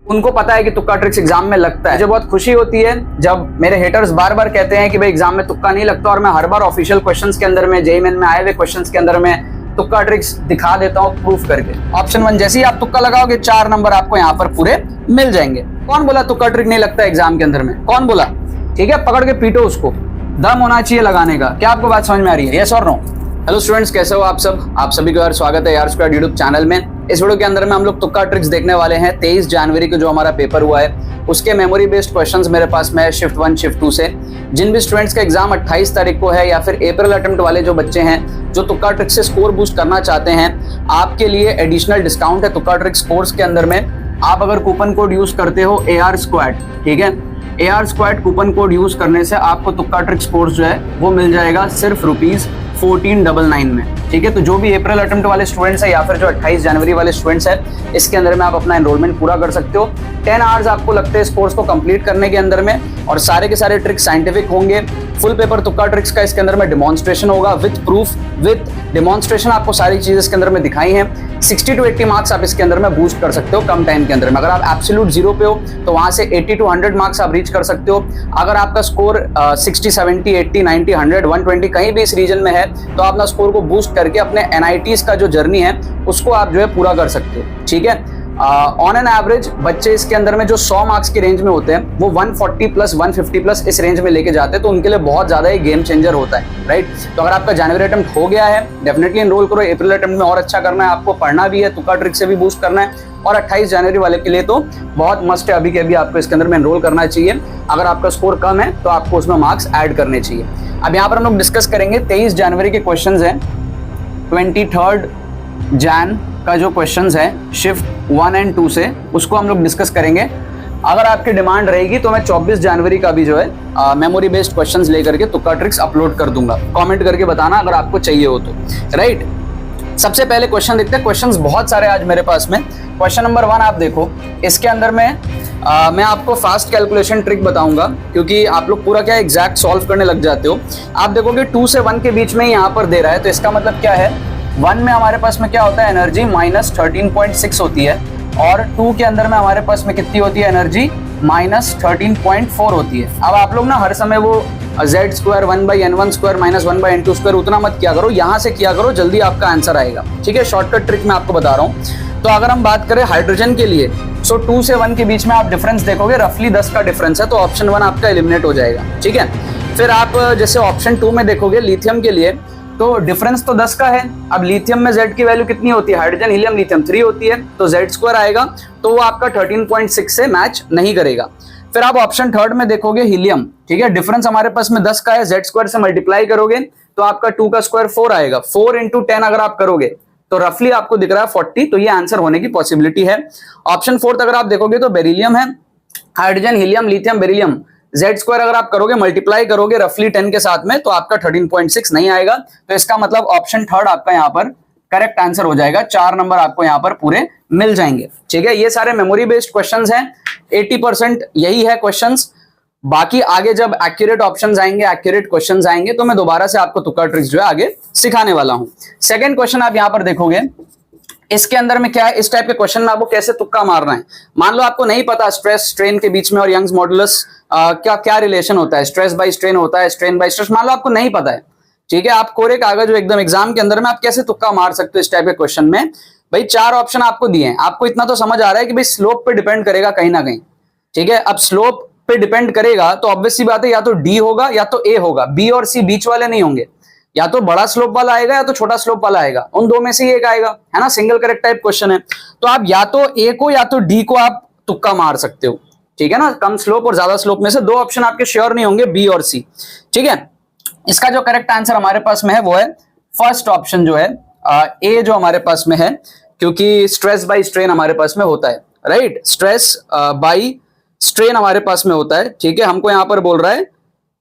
उनको पता है कि तुक्का ट्रिक्स एग्जाम में लगता है। मुझे बहुत खुशी होती है जब मेरे हेटर्स बार बार कहते हैं कि भाई एग्जाम में तुक्का नहीं लगता, और मैं हर बार ऑफिशियल क्वेश्चंस के अंदर में, जेईई मेन में आए हुए क्वेश्चंस के अंदर में तुक्का ट्रिक्स दिखा देता हूँ प्रूफ करके। ऑप्शन 1 जैसे ही आप तुक्का लगाओगे 4 नंबर आपको यहाँ पर पूरे मिल जाएंगे। कौन बोला तुक्का ट्रिक नहीं लगता एग्जाम के अंदर में? कौन बोला? ठीक है, पकड़ के पीटो उसको, दम होना चाहिए लगाने का। क्या आपको बात समझ में आ रही है? यस और नो? हेलो स्टूडेंट्स, कैसे हो आप सब? आप सभी को यार स्वागत है यार स्क्वायर यूट्यूब चैनल में। इस वीडियो के अंदर में हम लोग तुक्का ट्रिक्स देखने वाले हैं। 23 जनवरी को जो हमारा पेपर हुआ है उसके मेमोरी बेस्ड क्वेश्चंस मेरे पास में है शिफ्ट 1 शिफ्ट 2 से। जिन भी स्टूडेंट्स का एग्जाम 28 तारीख को है या फिर अप्रैल अटेम्प्ट वाले जो बच्चे हैं जो तुक्का ट्रिक्स से स्कोर बूस्ट करना चाहते हैं, आपके लिए एडिशनल डिस्काउंट है तुक्का ट्रिक्स कोर्स के अंदर में। आप अगर कूपन कोड यूज करते हो AR स्क्वाड, ठीक है, AR squad coupon code use करने से आपको तुक्का ट्रिक्स कोर्स जो है वो मिल जाएगा सिर्फ ₹1499 में। ठीक है, तो जो भी अप्रैल अटेम्प्ट वाले स्टूडेंट्स हैं या फिर जो 28 जनवरी वाले स्टूडेंट्स हैं, इसके अंदर में आप अपना एनरोलमेंट पूरा कर सकते हो। 10 आवर्स आपको लगते हैं इस कोर्स को कंप्लीट करने के अंदर में, और सारे के सारे ट्रिक्स साइंटिफिक होंगे। फुल पेपर तुक्का ट्रिक्स का इसके अंदर में डिमॉन्स्ट्रेशन होगा विथ प्रूफ, विथ डिमॉन्स्ट्रेशन। आपको सारी चीजें इसके अंदर में दिखाई हैं। 60 to 80 मार्क्स आप इसके अंदर में बूस्ट कर सकते हो कम टाइम के अंदर में। अगर आप एब्सोल्यूट 0 पे हो तो वहां से 80 to 100 मार्क्स आप रीच कर सकते हो। अगर आपका स्कोर 60, 70, 80, 90, 100, 120 कहीं भी इस रीजन में है तो आप अपना स्कोर को बूस्ट करके अपने NITs का जो जर्नी है उसको आप जो है पूरा कर सकते हो। ठीक है, ऑन एन एवरेज बच्चे इसके अंदर में जो 100 मार्क्स की रेंज में होते हैं वो 140 प्लस 150 प्लस इस रेंज में लेके जाते हैं, तो उनके लिए बहुत ज्यादा एक गेम चेंजर होता है, राइट। तो अगर आपका जनवरी अटेम्प्ट हो गया है डेफिनेटली एनरोल करो। अप्रैल अटेम्प्ट में और अच्छा करना है, आपको पढ़ना भी है, तुक्का ट्रिक से भी बूस्ट करना है, और 28 जनवरी वाले के लिए तो बहुत मस्ट है, अभी के अभी आपको इसके अंदर में एनरोल करना चाहिए। अगर आपका स्कोर कम है तो आपको उसमें मार्क्स ऐड करने चाहिए। अब यहाँ पर हम लोग डिस्कस करेंगे 23 जनवरी के क्वेश्चंस हैं। 23 जैन का जो क्वेश्चंस है शिफ्ट 1 और 2 से, उसको हम लोग डिस्कस करेंगे। अगर आपकी डिमांड रहेगी तो मैं 24 जनवरी का भी जो है मेमोरी बेस्ड क्वेश्चंस लेकर के तुक्का ट्रिक्स अपलोड कर दूंगा। कमेंट करके बताना अगर आपको चाहिए हो तो, राइट। सबसे पहले क्वेश्चन देखते हैं। क्वेश्चंस बहुत सारे आज मेरे पास में। क्वेश्चन नंबर 1 आप देखो, इसके अंदर में मैं आपको फास्ट कैलकुलेशन ट्रिक बताऊंगा, क्योंकि आप लोग पूरा क्या एग्जैक्ट सॉल्व करने लग जाते हो। आप देखोगे 2 से 1 के बीच में यहाँ पर दे रहा है, तो इसका मतलब क्या है, 1 में हमारे पास में क्या होता है एनर्जी -13.6 होती है, और 2 के अंदर में हमारे पास में कितनी होती है एनर्जी -13.4 होती है। अब आप लोग ना हर समय वो z² 1/n1² -1/n2² उतना मत किया करो, यहाँ से किया करो, जल्दी आपका आंसर आएगा। ठीक है, शॉर्टकट ट्रिक मैं आपको बता रहा हूँ। तो अगर हम बात करें हाइड्रोजन के लिए, सो 2 से 1 के बीच में आप डिफरेंस देखोगे रफली 10 का डिफरेंस है, तो ऑप्शन 1 आपका एलिमिनेट हो जाएगा। ठीक है, फिर आप जैसे ऑप्शन 2 में देखोगे लिथियम के लिए, तो डिफरेंस तो 10 का है। अब लिथियम में Z की वैल्यू कितनी होती है, हाइड्रोजन हीलियम लिथियम 3 होती है, तो Z² आएगा, तो वो आपका 13.6 से मैच नहीं करेगा। फिर आप ऑप्शन 3 में देखोगे हीलियम, ठीक है, डिफरेंस हमारे पास में 10 का है, Z² से मल्टीप्लाई करोगे तो आपका 2 का स्क्वायर 4 आएगा। 4 × 10 अगर आप करोगे तो रफली आपको दिख रहा है 40, तो ये आंसर होने की पॉसिबिलिटी है। ऑप्शन 4 अगर आप देखोगे तो बेरिलियम है, hydrogen helium lithium beryllium, Z² अगर आप करोगे मल्टीप्लाई करोगे रफली 10 के साथ में तो आपका 13.6 नहीं आएगा। तो इसका मतलब ऑप्शन 3 आपका यहाँ पर करेक्ट आंसर हो जाएगा। 4 नंबर आपको यहाँ पर पूरे मिल जाएंगे। ठीक है, ये सारे मेमोरी बेस्ड क्वेश्चंस हैं, 80% यही है क्वेश्चंस। बाकी आगे जब एक्यूरेट ऑप्शंस आएंगे, एक्यूरेट क्वेश्चंस आएंगे, तो मैं दोबारा से आपको तुक्का ट्रिक्स जो है आगे सिखाने वाला हूं। सेकंड क्वेश्चन आप यहाँ पर देखोगे, इसके अंदर में क्या है, इस टाइप के क्वेश्चन में आपको कैसे तुक्का मारना है। मान लो आपको नहीं पता स्ट्रेस स्ट्रेन के बीच में और यंग्स मॉडुलस क्या क्या रिलेशन होता है, स्ट्रेस बाय स्ट्रेन होता है, स्ट्रेन बाय स्ट्रेस, मान लो आपको नहीं पता है। ठीक है, आप कोरे कागज जो एकदम एग्जाम के अंदर में आप कैसे तुक्का मार सकते हो इस टाइप के क्वेश्चन में। भाई 4 ऑप्शन आपको दिए हैं, आपको इतना तो समझ आ रहा है कि भाई स्लोप पे डिपेंड करेगा कहीं ना कहीं। ठीक है, अब स्लोप पे डिपेंड करेगा तो ऑब्वियस सी बात है, या तो D होगा या तो A होगा, B और C बीच वाले नहीं होंगे। या तो बड़ा स्लोप वाला आएगा या तो छोटा स्लोप वाला आएगा, उन दो में से ही एक आएगा, है ना, सिंगल करेक्ट टाइप क्वेश्चन है। तो आप या तो A को या तो D को आप तुक्का मार सकते हो। ठीक है ना, कम स्लोप और ज्यादा स्लोप में से 2 ऑप्शन आपके श्योर नहीं होंगे, B और C। ठीक है, इसका जो करेक्ट आंसर हमारे पास में है वो है फर्स्ट ऑप्शन जो है A जो हमारे पास में है, क्योंकि स्ट्रेस बाय स्ट्रेन हमारे पास में होता है, राइट, स्ट्रेस बाय स्ट्रेन हमारे पास में होता है। ठीक है, हमको यहां पर बोल रहा है,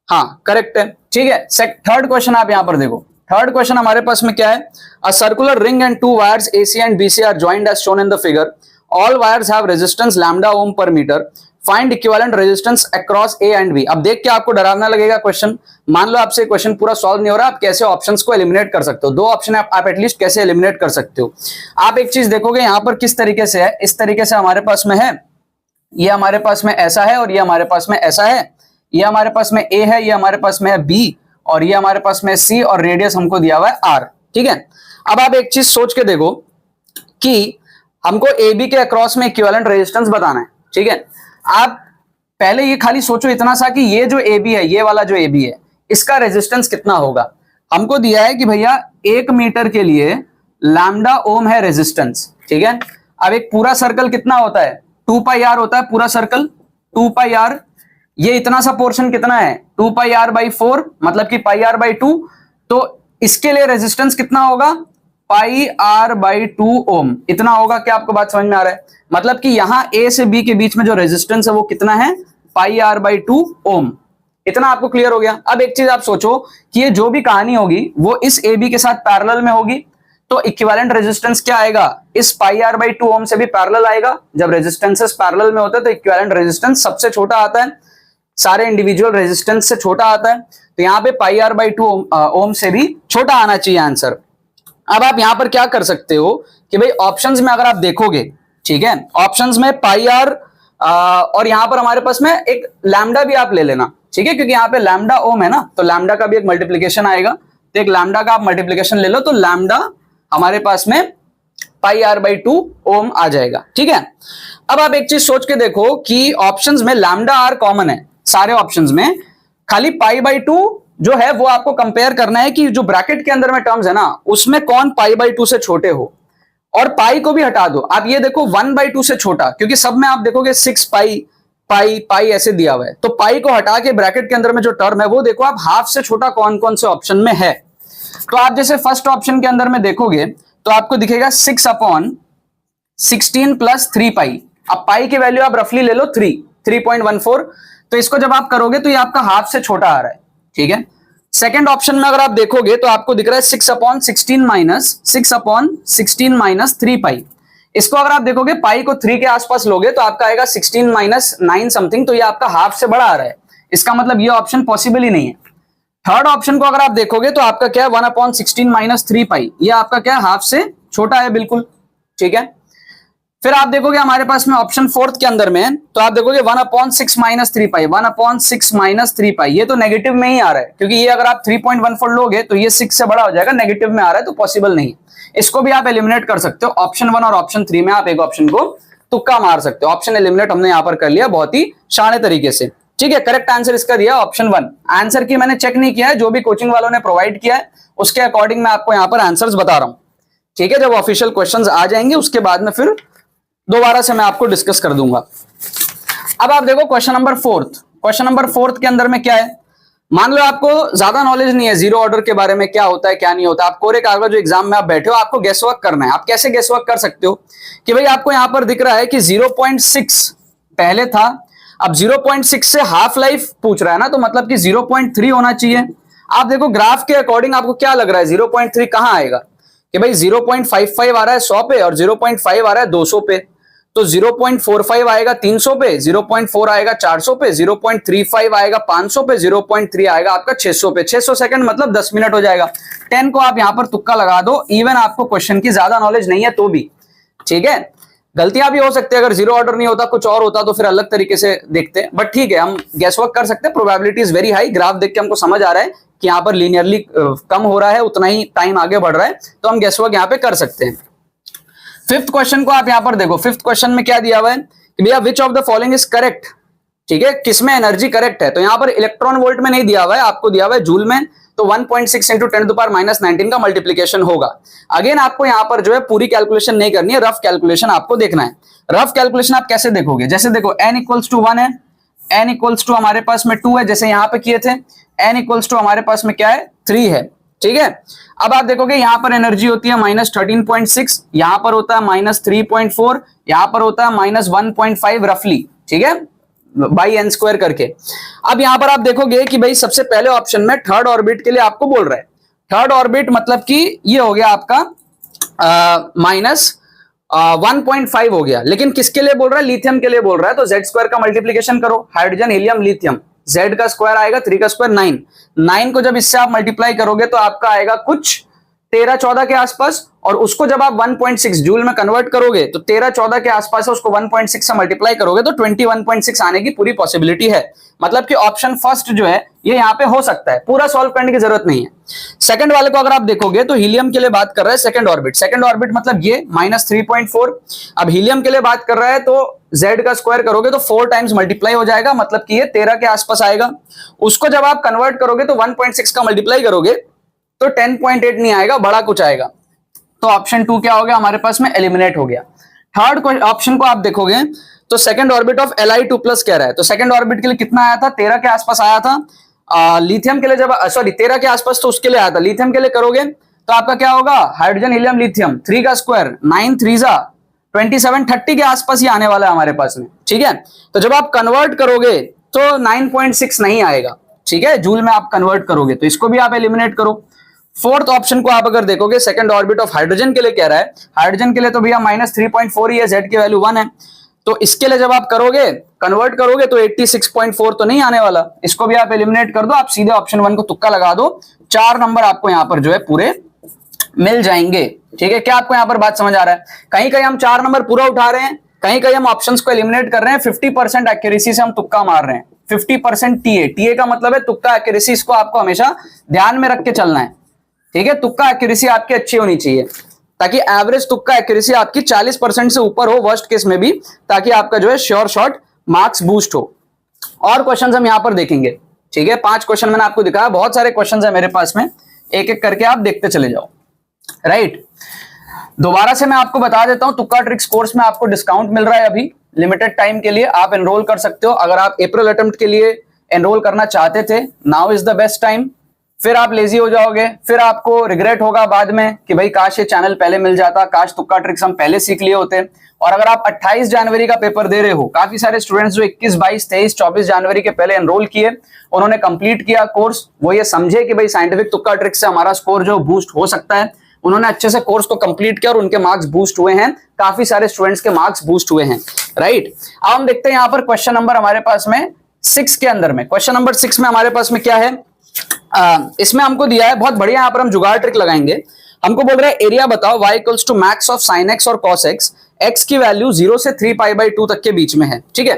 हाँ करेक्ट है। ठीक है, थर्ड क्वेश्चन आप यहां पर देखो, थर्ड क्वेश्चन हमारे पास में क्या है, a circular ring and 2 wires AC and BC are joined as shown in the figure, all wires have resistance lambda ohm per metre, find equivalent resistance across A and B। अब देख के आपको डरावना लगेगा क्वेश्चन। मान लो आपसे question पूरा solve नहीं हो रहा, आप कैसे ऑप्शंस को एलिमिनेट कर सकते हो, 2 ऑप्शन आप एटलीस्ट कैसे एलिमिनेट कर सकते हो। आप एक चीज देखोगे यहाँ पर किस तरीके से है, इस तरीके से हमारे पास में है ये हमारे पास में ऐसा है और ये हमारे पास में ऐसा है, ये हमारे पास में ए है, ये हमारे पास में है बी, और ये हमारे पास में सी, और रेडियस हमको दिया हुआ है आर। ठीक है, अब आप एक चीज सोच के देखो कि हमको ए बी के अक्रॉस में इक्विवेलेंट रेजिस्टेंस बताना है। ठीक है, आप पहले ये खाली सोचो इतना सा कि ये जो ए बी है, ये वाला जो ए बी है, इसका रेजिस्टेंस कितना होगा। हमको दिया है कि भैया 1 मीटर के लिए लैम्डा ओम है रेजिस्टेंस। ठीक है, अब एक पूरा सर्कल कितना होता है, 2 पाई आर होता है पूरा सर्कल, 2 पाई आर। ये इतना सा पोर्शन कितना है, 2 पाई आर बाई 4, मतलब कि पाई आर बाई 2। तो इसके लिए रेजिस्टेंस कितना होगा, पाई आर बाई 2 ओम, इतना होगा। क्या आपको बात समझ में आ रहा है? मतलब कि यहां ए से बी के बीच में जो रेजिस्टेंस है वो कितना है, पाई आर बाई 2 ओम। इतना आपको क्लियर हो गया। अब एक चीज आप सोचो कि ये जो भी कहानी होगी वो इस ए बी के साथ पैरेलल में होगी, तो इक्विवेलेंट रेजिस्टेंस क्या आएगा, इस पाई आर बाई 2 ओम से भी पैरेलल आएगा। जब रेजिस्टेंसेस पैरेलल में होते हैं तो इक्विवेलेंट रेजिस्टेंस सबसे छोटा आता है, सारे इंडिविजुअल रेजिस्टेंस से छोटा आता है। तो यहाँ पे पाई आर बाई 2 ओम से भी छोटा आना चाहिए आंसर। अब आप यहां पर क्या कर सकते हो कि भाई ऑप्शंस में अगर आप देखोगे, ठीक है, ऑप्शंस में पाई आर और यहां पर हमारे पास में एक लैम्डा भी आप ले लेना। ठीक है, क्योंकि यहाँ पे लैम्डा ओम है ना, तो लैम्डा का भी एक मल्टीप्लीकेशन आएगा, तो एक लैम्डा का आप मल्टीप्लीकेशन ले लो, तो लैम्डा हमारे पास में पाई आर बाई 2 ओम आ जाएगा। ठीक है, अब आप एक चीज सोच के देखो कि ऑप्शंस में लैम्डा आर कॉमन है सारे ऑप्शंस में, खाली पाई बाई 2 जो है वो आपको कंपेयर करना है कि जो ब्रैकेट के अंदर में टर्म्स है ना उसमें कौन पाई बाई 2 से छोटे हो, और पाई को भी हटा दो। आप ये देखो 1/2 से छोटा, क्योंकि सब में आप देखोगे 6 पाई पाई पाई ऐसे दिया हुआ है, तो पाई को हटा के ब्रैकेट के अंदर में जो टर्म है वो देखो आप हाफ से छोटा कौन कौन से ऑप्शन में है। तो आप जैसे फर्स्ट ऑप्शन के अंदर में देखोगे तो आपको दिखेगा 6/16 प्लस 3 पाई। अब पाई की वैल्यू आप रफली ले लो 3.14, तो इसको जब आप करोगे तो ये आपका हाफ से छोटा आ रहा है। ठीक है, सेकंड ऑप्शन में अगर आप देखोगे तो आपको दिख रहा है 6/16 माइनस 3 पाई। इसको अगर आप देखोगे पाई को 3 के आसपास लोगे तो आपका आएगा 16 माइनस 9 समथिंग, तो ये आपका हाफ से बड़ा आ रहा है। इसका मतलब ये ऑप्शन पॉसिबल ही नहीं है। थर्ड ऑप्शन को अगर आप देखोगे तो आपका क्या है 1/16 माइनस 3 पाई, ये आपका क्या है हाफ से छोटा है बिल्कुल। ठीक है, फिर आप देखोगे हमारे पास में ऑप्शन फोर्थ के अंदर में, तो आप देखोगे 1/6 माइनस 3 पाई, 1/6 माइनस 3 पाई, ये तो नेगेटिव में ही आ रहा है, क्योंकि ये अगर आप 3.14 लोगे तो ये 6 से बड़ा हो जाएगा, नेगेटिव में आ रहा है तो पॉसिबल नहीं। इसको भी आप एलिमिनेट कर सकते हो। ऑप्शन 1 और ऑप्शन 3 में आप एक ऑप्शन को तुक्का मार सकते हो। ऑप्शन एलिमिनेट हमने यहां पर कर लिया बहुत ही शाने तरीके से। ठीक है, करेक्ट आंसर इसका दिया ऑप्शन 1। आंसर की मैंने चेक नहीं किया है, जो भी कोचिंग वालों ने प्रोवाइड किया है उसके अकॉर्डिंग मैं आपको यहाँ पर आंसर्स बता रहा हूं। ठीक है, जब ऑफिशियल क्वेश्चंस आ जाएंगे उसके बाद में फिर दोबारा से मैं आपको डिस्कस कर दूंगा। अब आप देखो क्वेश्चन नंबर 4। क्वेश्चन नंबर 4 के अंदर में क्या है, मान लो आपको ज्यादा नॉलेज नहीं है जीरो ऑर्डर के बारे में, क्या होता है क्या नहीं होता। आप कोरे कागज जो एग्जाम में आप बैठे हो, आपको गेस वर्क करना है। आप कैसे गेस वर्क कर सकते हो कि भाई आपको यहां पर दिख रहा है कि 0.6 पहले था, अब 0.6 से हाफ लाइफ पूछ रहा है ना, तो मतलब कि 0.3 होना चाहिए। आप देखो ग्राफ के अकॉर्डिंग आपको क्या लग रहा है 0.3 कहां आएगा, कि भाई 0.55 आ रहा है 100 पे और 0.5 आ रहा है 200 पे, तो 0.45 आएगा 300 पे, 0.4 आएगा 400 पे, 0.35 आएगा 500 पे, 0.3 आएगा आपका 600 पे। 600 सेकंड मतलब 10 मिनट हो जाएगा। 10 को आप यहां पर तुक्का लगा दो, इवन आपको क्वेश्चन की ज्यादा नॉलेज नहीं है तो भी। ठीक है, गलतियां भी हो सकती है, अगर जीरो ऑर्डर नहीं होता कुछ और होता तो फिर अलग तरीके से देखते हैं, बट ठीक है हम गैस वर्क कर सकते हैं। Probability is very high, graph देख के हमको समझ आ रहा है कि यहाँ पर लीनियरली कम हो रहा है, उतना ही टाइम आगे बढ़ रहा है, तो हम गैस वर्क यहाँ पे कर सकते हैं। फिफ्थ क्वेश्चन को आप यहां पर देखो। फिफ्थ क्वेश्चन में क्या दिया हुआ है कि भैया which of the following is correct. ठीक है, किसमें एनर्जी करेक्ट है, तो यहां पर इलेक्ट्रॉन वोल्ट में नहीं दिया हुआ है, आपको दिया हुआ है जूल में, तो 1.6 × 10⁻⁻19 का मल्टीप्लीकेशन होगा। अगेन आपको यहां पर जो है पूरी कैलकुलेशन नहीं करनी है, रफ कैलकुलेशन आपको देखना है। रफ कैलकुलेशन आप कैसे देखोगे, जैसे देखो n = 1 है, n = हमारे पास में 2 है, जैसे यहां पे किए थे, n = हमारे पास में क्या है 3 है। ठीक है, अब आप देखोगे यहां पर एनर्जी होती है -13.6, यहां पर होता है -3.4, यहां पर होता है -1.5 रफली। ठीक है, बाई n² करके। अब यहां पर आप देखोगे कि भाई सबसे पहले ऑप्शन में थर्ड ऑर्बिट के लिए आपको बोल रहा है। थर्ड ऑर्बिट मतलब कि ये हो गया आपका -1.5 हो गया, लेकिन किसके लिए बोल रहा है, लिथियम के लिए बोल रहा है, तो Z² का मल्टीप्लीकेशन करो, हाइड्रोजन हीलियम लिथियम, Z का स्क्वायर आएगा 3 का स्क्वायर 9 को जब इससे आप मल्टीप्लाई करोगे तो आपका आएगा कुछ 13-14 के आसपास, और उसको जब आप 1.6 जूल में कन्वर्ट करोगे तो 13-14 के आसपास है, उसको 1.6 से मल्टीप्लाई करोगे तो 21.6 आने की पूरी पॉसिबिलिटी है। मतलब कि ऑप्शन फर्स्ट जो है ये यहाँ पे हो सकता है, पूरा सॉल्व करने की जरूरत नहीं है। सेकंड वाले को अगर आप देखोगे तो हीलियम के लिए बात कर रहा है सेकंड ऑर्बिट। सेकंड ऑर्बिट मतलब ये -3.4। अब हीलियम के लिए बात कर रहा है तो z का स्क्वायर करोगे तो 4 टाइम्स मल्टीप्लाई हो जाएगा, मतलब कि ये 13 के आसपास आएगा। उसको जब आप कन्वर्ट करोगे तो 1.6 का मल्टीप्लाई करोगे तो 10.8 नहीं आएगा, बड़ा कुछ आएगा। तो ऑप्शन 2 क्या हो गया हमारे पास में, एलिमिनेट हो गया। थर्ड ऑप्शन को आप देखोगे तो सेकंड ऑर्बिट ऑफ Li2+ कह रहा है, तो सेकंड ऑर्बिट के लिए कितना आया था, 13 के आसपास आया था। लिथियम के लिए जब 13 के आसपास तो उसके लिए आया था। लिथियम के लिए करोगे तो आपका क्या होगा, हाइड्रोजन हीलियम लिथियम 3 का स्क्वायर 9 3 27 30 के आसपास ही आने वाला है हमारे पास में, ठीक है। तो जब आप कन्वर्ट करोगे तो 9.6 नहीं आएगा, ठीक है, जूल में आप कन्वर्ट करोगे तो इसको भी आप एलिमिनेट करो। फोर्थ ऑप्शन को आप अगर देखोगे सेकंड ऑर्बिट ऑफ हाइड्रोजन के लिए कह रहा है, हाइड्रोजन के लिए तो भैया -3.4 ही है, z की वैल्यू 1 है, तो इसके लिए जब आप करोगे कन्वर्ट करोगे तो 86.4 तो नहीं आने वाला, इसको भी आप एलिमिनेट कर दो। आप सीधे ऑप्शन 1 को तुक्का लगा दो, 4 नंबर आपको यहां पर जो है पूरे मिल जाएंगे, ठीक है। क्या आपको यहां पर बात समझ आ रहा है? कहीं कहीं हम 4 नंबर पूरा उठा रहे हैं, कहीं कहीं हम ऑप्शंस को एलिमिनेट कर रहे हैं, 50% एक्यूरेसी से हम तुक्का मार रहे हैं। 50% TA का मतलब है तुक्का एक्यूरेसी, इसको आपको हमेशा ध्यान में रख के चलना है, ठीक है। तुक्का एक्यूरेसी आपकी अच्छी होनी चाहिए ताकि एवरेज तुक्का एक्यूरेसी आपकी 40% से ऊपर हो वर्स्ट केस में भी, ताकि आपका जो है श्योर शॉट मार्क्स बूस्ट हो। और क्वेश्चंस हम यहां पर देखेंगे, ठीक है। 5 क्वेश्चन मैंने आपको दिखाया, बहुत सारे क्वेश्चंस है मेरे पास में, एक एक करके आप देखते चले जाओ, राइट। दोबारा से मैं आपको बता देता हूं, तुक्का ट्रिक्स कोर्स में आपको डिस्काउंट मिल रहा है अभी लिमिटेड टाइम के लिए, आप एनरोल कर सकते हो। अगर आप अप्रैल अटेम्प्ट के लिए एनरोल करना चाहते थे, now is the best time. फिर आप लेजी हो जाओगे, फिर आपको रिग्रेट होगा बाद में कि भाई काश ये चैनल पहले मिल जाता, काश तुक्का ट्रिक्स हम पहले सीख लिए होते। और अगर आप 28 जनवरी का पेपर दे रहे हो, काफी सारे स्टूडेंट्स जो 21, 22, 23, 24 जनवरी के पहले एनरोल किए, उन्होंने कंप्लीट किया कोर्स, वो ये समझे कि भाई साइंटिफिक तुक्का ट्रिक्स से हमारा स्कोर जो बूस्ट हो सकता है, उन्होंने अच्छे से कोर्स को कंप्लीट किया और उनके मार्क्स बूस्ट हुए हैं, काफी सारे स्टूडेंट्स के मार्क्स बूस्ट हुए हैं, राइट। अब हम देखते हैं यहाँ पर क्वेश्चन नंबर हमारे पास में 6 के अंदर में, क्वेश्चन नंबर 6 में हमारे पास में क्या है, इसमें हमको दिया है बहुत बढ़िया, यहाँ पर हम जुगाड़ ट्रिक लगाएंगे। हमको बोल रहा है एरिया बताओ y equals to max of sine x और cos x, x की वैल्यू 0 से 3π/2 तक के बीच में है, ठीक है।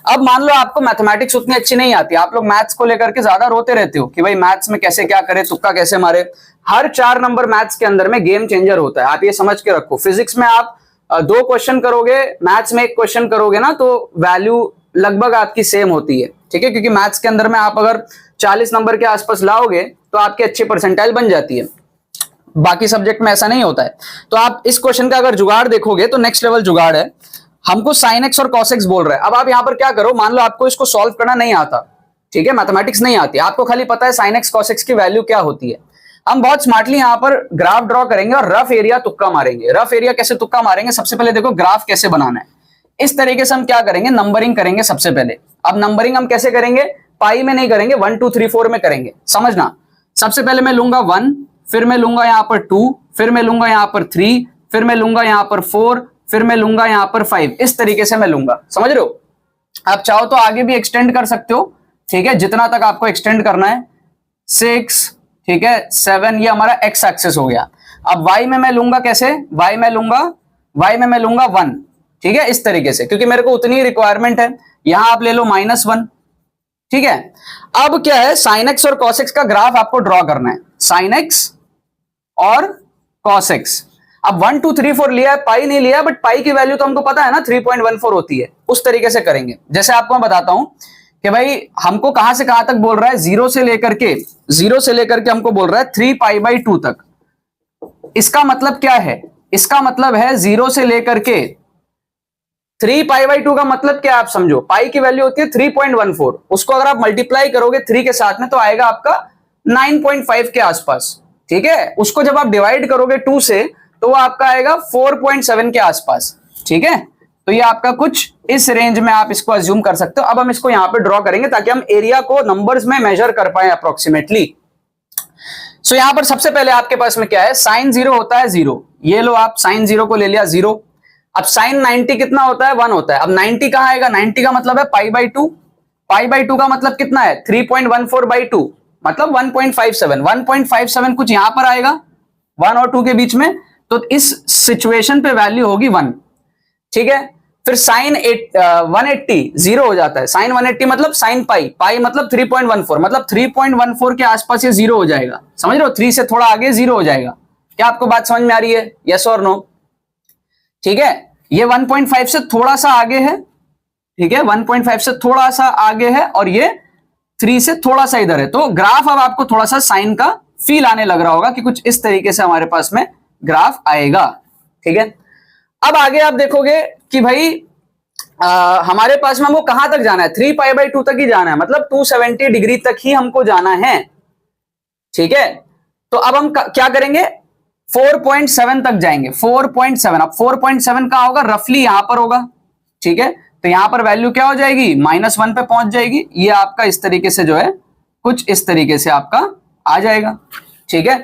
अब मान लो आपको मैथमेटिक्स उतनी अच्छी नहीं आती, आप लोग मैथ्स को लेकर के ज्यादा रोते रहते हो कि भाई मैथ्स में कैसे क्या करे, तुक्का कैसे मारे। हर 4 नंबर मैथ्स के अंदर में गेम चेंजर होता है, आप ये समझ के रखो। फिजिक्स में आप 2 क्वेश्चन करोगे, मैथ्स में 1 क्वेश्चन करोगे ना, तो वैल्यू लगभग आपकी सेम होती है, ठीक है, क्योंकि मैथ्स के अंदर में आप अगर 40 नंबर के आसपास लाओगे तो आपकी अच्छी परसेंटाइल बन जाती है, बाकी सब्जेक्ट में ऐसा नहीं होता है। तो आप इस क्वेश्चन का अगर जुगाड़ देखोगे तो नेक्स्ट लेवल जुगाड़ है, हमको sin x और cos x बोल रहा है। अब आप यहां पर क्या करो, मान लो आपको इसको सॉल्व करना नहीं आता, ठीक है, मैथमेटिक्स नहीं आती, आपको खाली पता है sin x cos x की वैल्यू क्या होती है। हम बहुत स्मार्टली यहां पर ग्राफ ड्रॉ करेंगे और रफ एरिया तुक्का मारेंगे। रफ एरिया कैसे तुक्का मारेंगे, सबसे पहले देखो ग्राफ कैसे बनाना है। इस तरीके से हम क्या करेंगे, नंबरिंग करेंगे सबसे पहले। अब नंबरिंग हम कैसे करेंगे, पाई में नहीं करेंगे, 1 2 3 4 में करेंगे, समझना। सबसे पहले मैं लूंगा 1, फिर मैं लूंगा यहां पर 2, फिर मैं लूंगा यहां पर 3, फिर मैं लूंगा यहां पर 4, फिर मैं लूंगा यहां पर 5, इस तरीके से मैं लूंगा, समझ रहे हो। आप चाहो तो आगे भी एक्सटेंड कर सकते हो, ठीक है, जितना तक आपको एक्सटेंड करना है, 6, ठीक है, 7, ये हमारा एक्स एक्सेस हो गया। अब y में मैं लूंगा कैसे, y में मैं लूंगा 1, ठीक है, इस तरीके से, क्योंकि मेरे को उतनी रिक्वायरमेंट है। यहां आप ले लो -1, ठीक है। अब क्या है, sin x और cos x का ग्राफ आपको ड्रॉ करना है, sin x और cos x। अब 1 2 3 4 लिया है, पाई नहीं लिया, बट पाई की वैल्यू तो हमको पता है ना 3.14 होती है। उस तरीके से करेंगे, जैसे आपको मैं बताता हूं कि भाई हमको कहां से कहां तक बोल रहा है, 0 से लेकर के हमको बोल रहा है 3π/2 तक। इसका मतलब क्या है, इसका मतलब है 0 से लेकर के 3π/2 का मतलब क्या आप समझो, पाई की वैल्यू होती है 3.14, उसको अगर आप मल्टीप्लाई करोगे 3 के साथ में तो आएगा आपका 9.5 के आसपास, ठीक है। उसको जब आप डिवाइड करोगे 2 से तो वो आपका आएगा 4.7 के आसपास, ठीक है। तो ये आपका कुछ इस रेंज में आप इसको अज्यूम कर सकते हो। अब हम इसको यहां पे ड्रॉ करेंगे ताकि हम एरिया को नंबर्स में मेजर कर पाए अप्रोक्सीमेटली। सो यहां पर सबसे पहले आपके पास में क्या है, sin 0 होता है 0, ये लो आप sin 0 को ले लिया 0। अब sin 90 कितना होता है, 1 होता है। अब 90 कहां आएगा, 90 का मतलब है π/2, π/2 का मतलब कितना है 3.14/2, मतलब 1.57 कुछ यहां पर आएगा, 1 और 2 के बीच में, तो इस सिचुएशन पे वैल्यू होगी 1, ठीक है। फिर साइन 180 जीरो हो जाता है, साइन 180 मतलब साइन पाई, पाई मतलब 3.14, मतलब 3.14 के आसपास ये जीरो हो जाएगा, समझ रहे हो, 3 से थोड़ा आगे जीरो हो जाएगा। क्या आपको बात समझ में आ रही है, यस और नो? ठीक है, ये 1.5 से थोड़ा सा आगे है, ठीक है, 1.5 से थोड़ा सा आगे है, और ये 3 से थोड़ा सा इधर है। तो ग्राफ अब आपको थोड़ा सा साइन का फील आने लग रहा होगा कि कुछ इस तरीके से हमारे पास में ग्राफ आएगा, ठीक है। अब आगे आप देखोगे कि भाई हमारे पास में वो कहां तक जाना है, 3π/2 तक ही जाना है, मतलब 270 डिग्री तक ही हमको जाना है, ठीक है। तो अब हम क्या करेंगे, 4.7 तक जाएंगे, 4.7। अब 4.7 कहां होगा, रफली यहां पर होगा, ठीक है। तो यहां पर वैल्यू क्या हो जाएगी, -1 पे पहुंच जाएगी। ये आपका इस तरीके से जो है, कुछ इस तरीके से आपका आ जाएगा, ठीक है।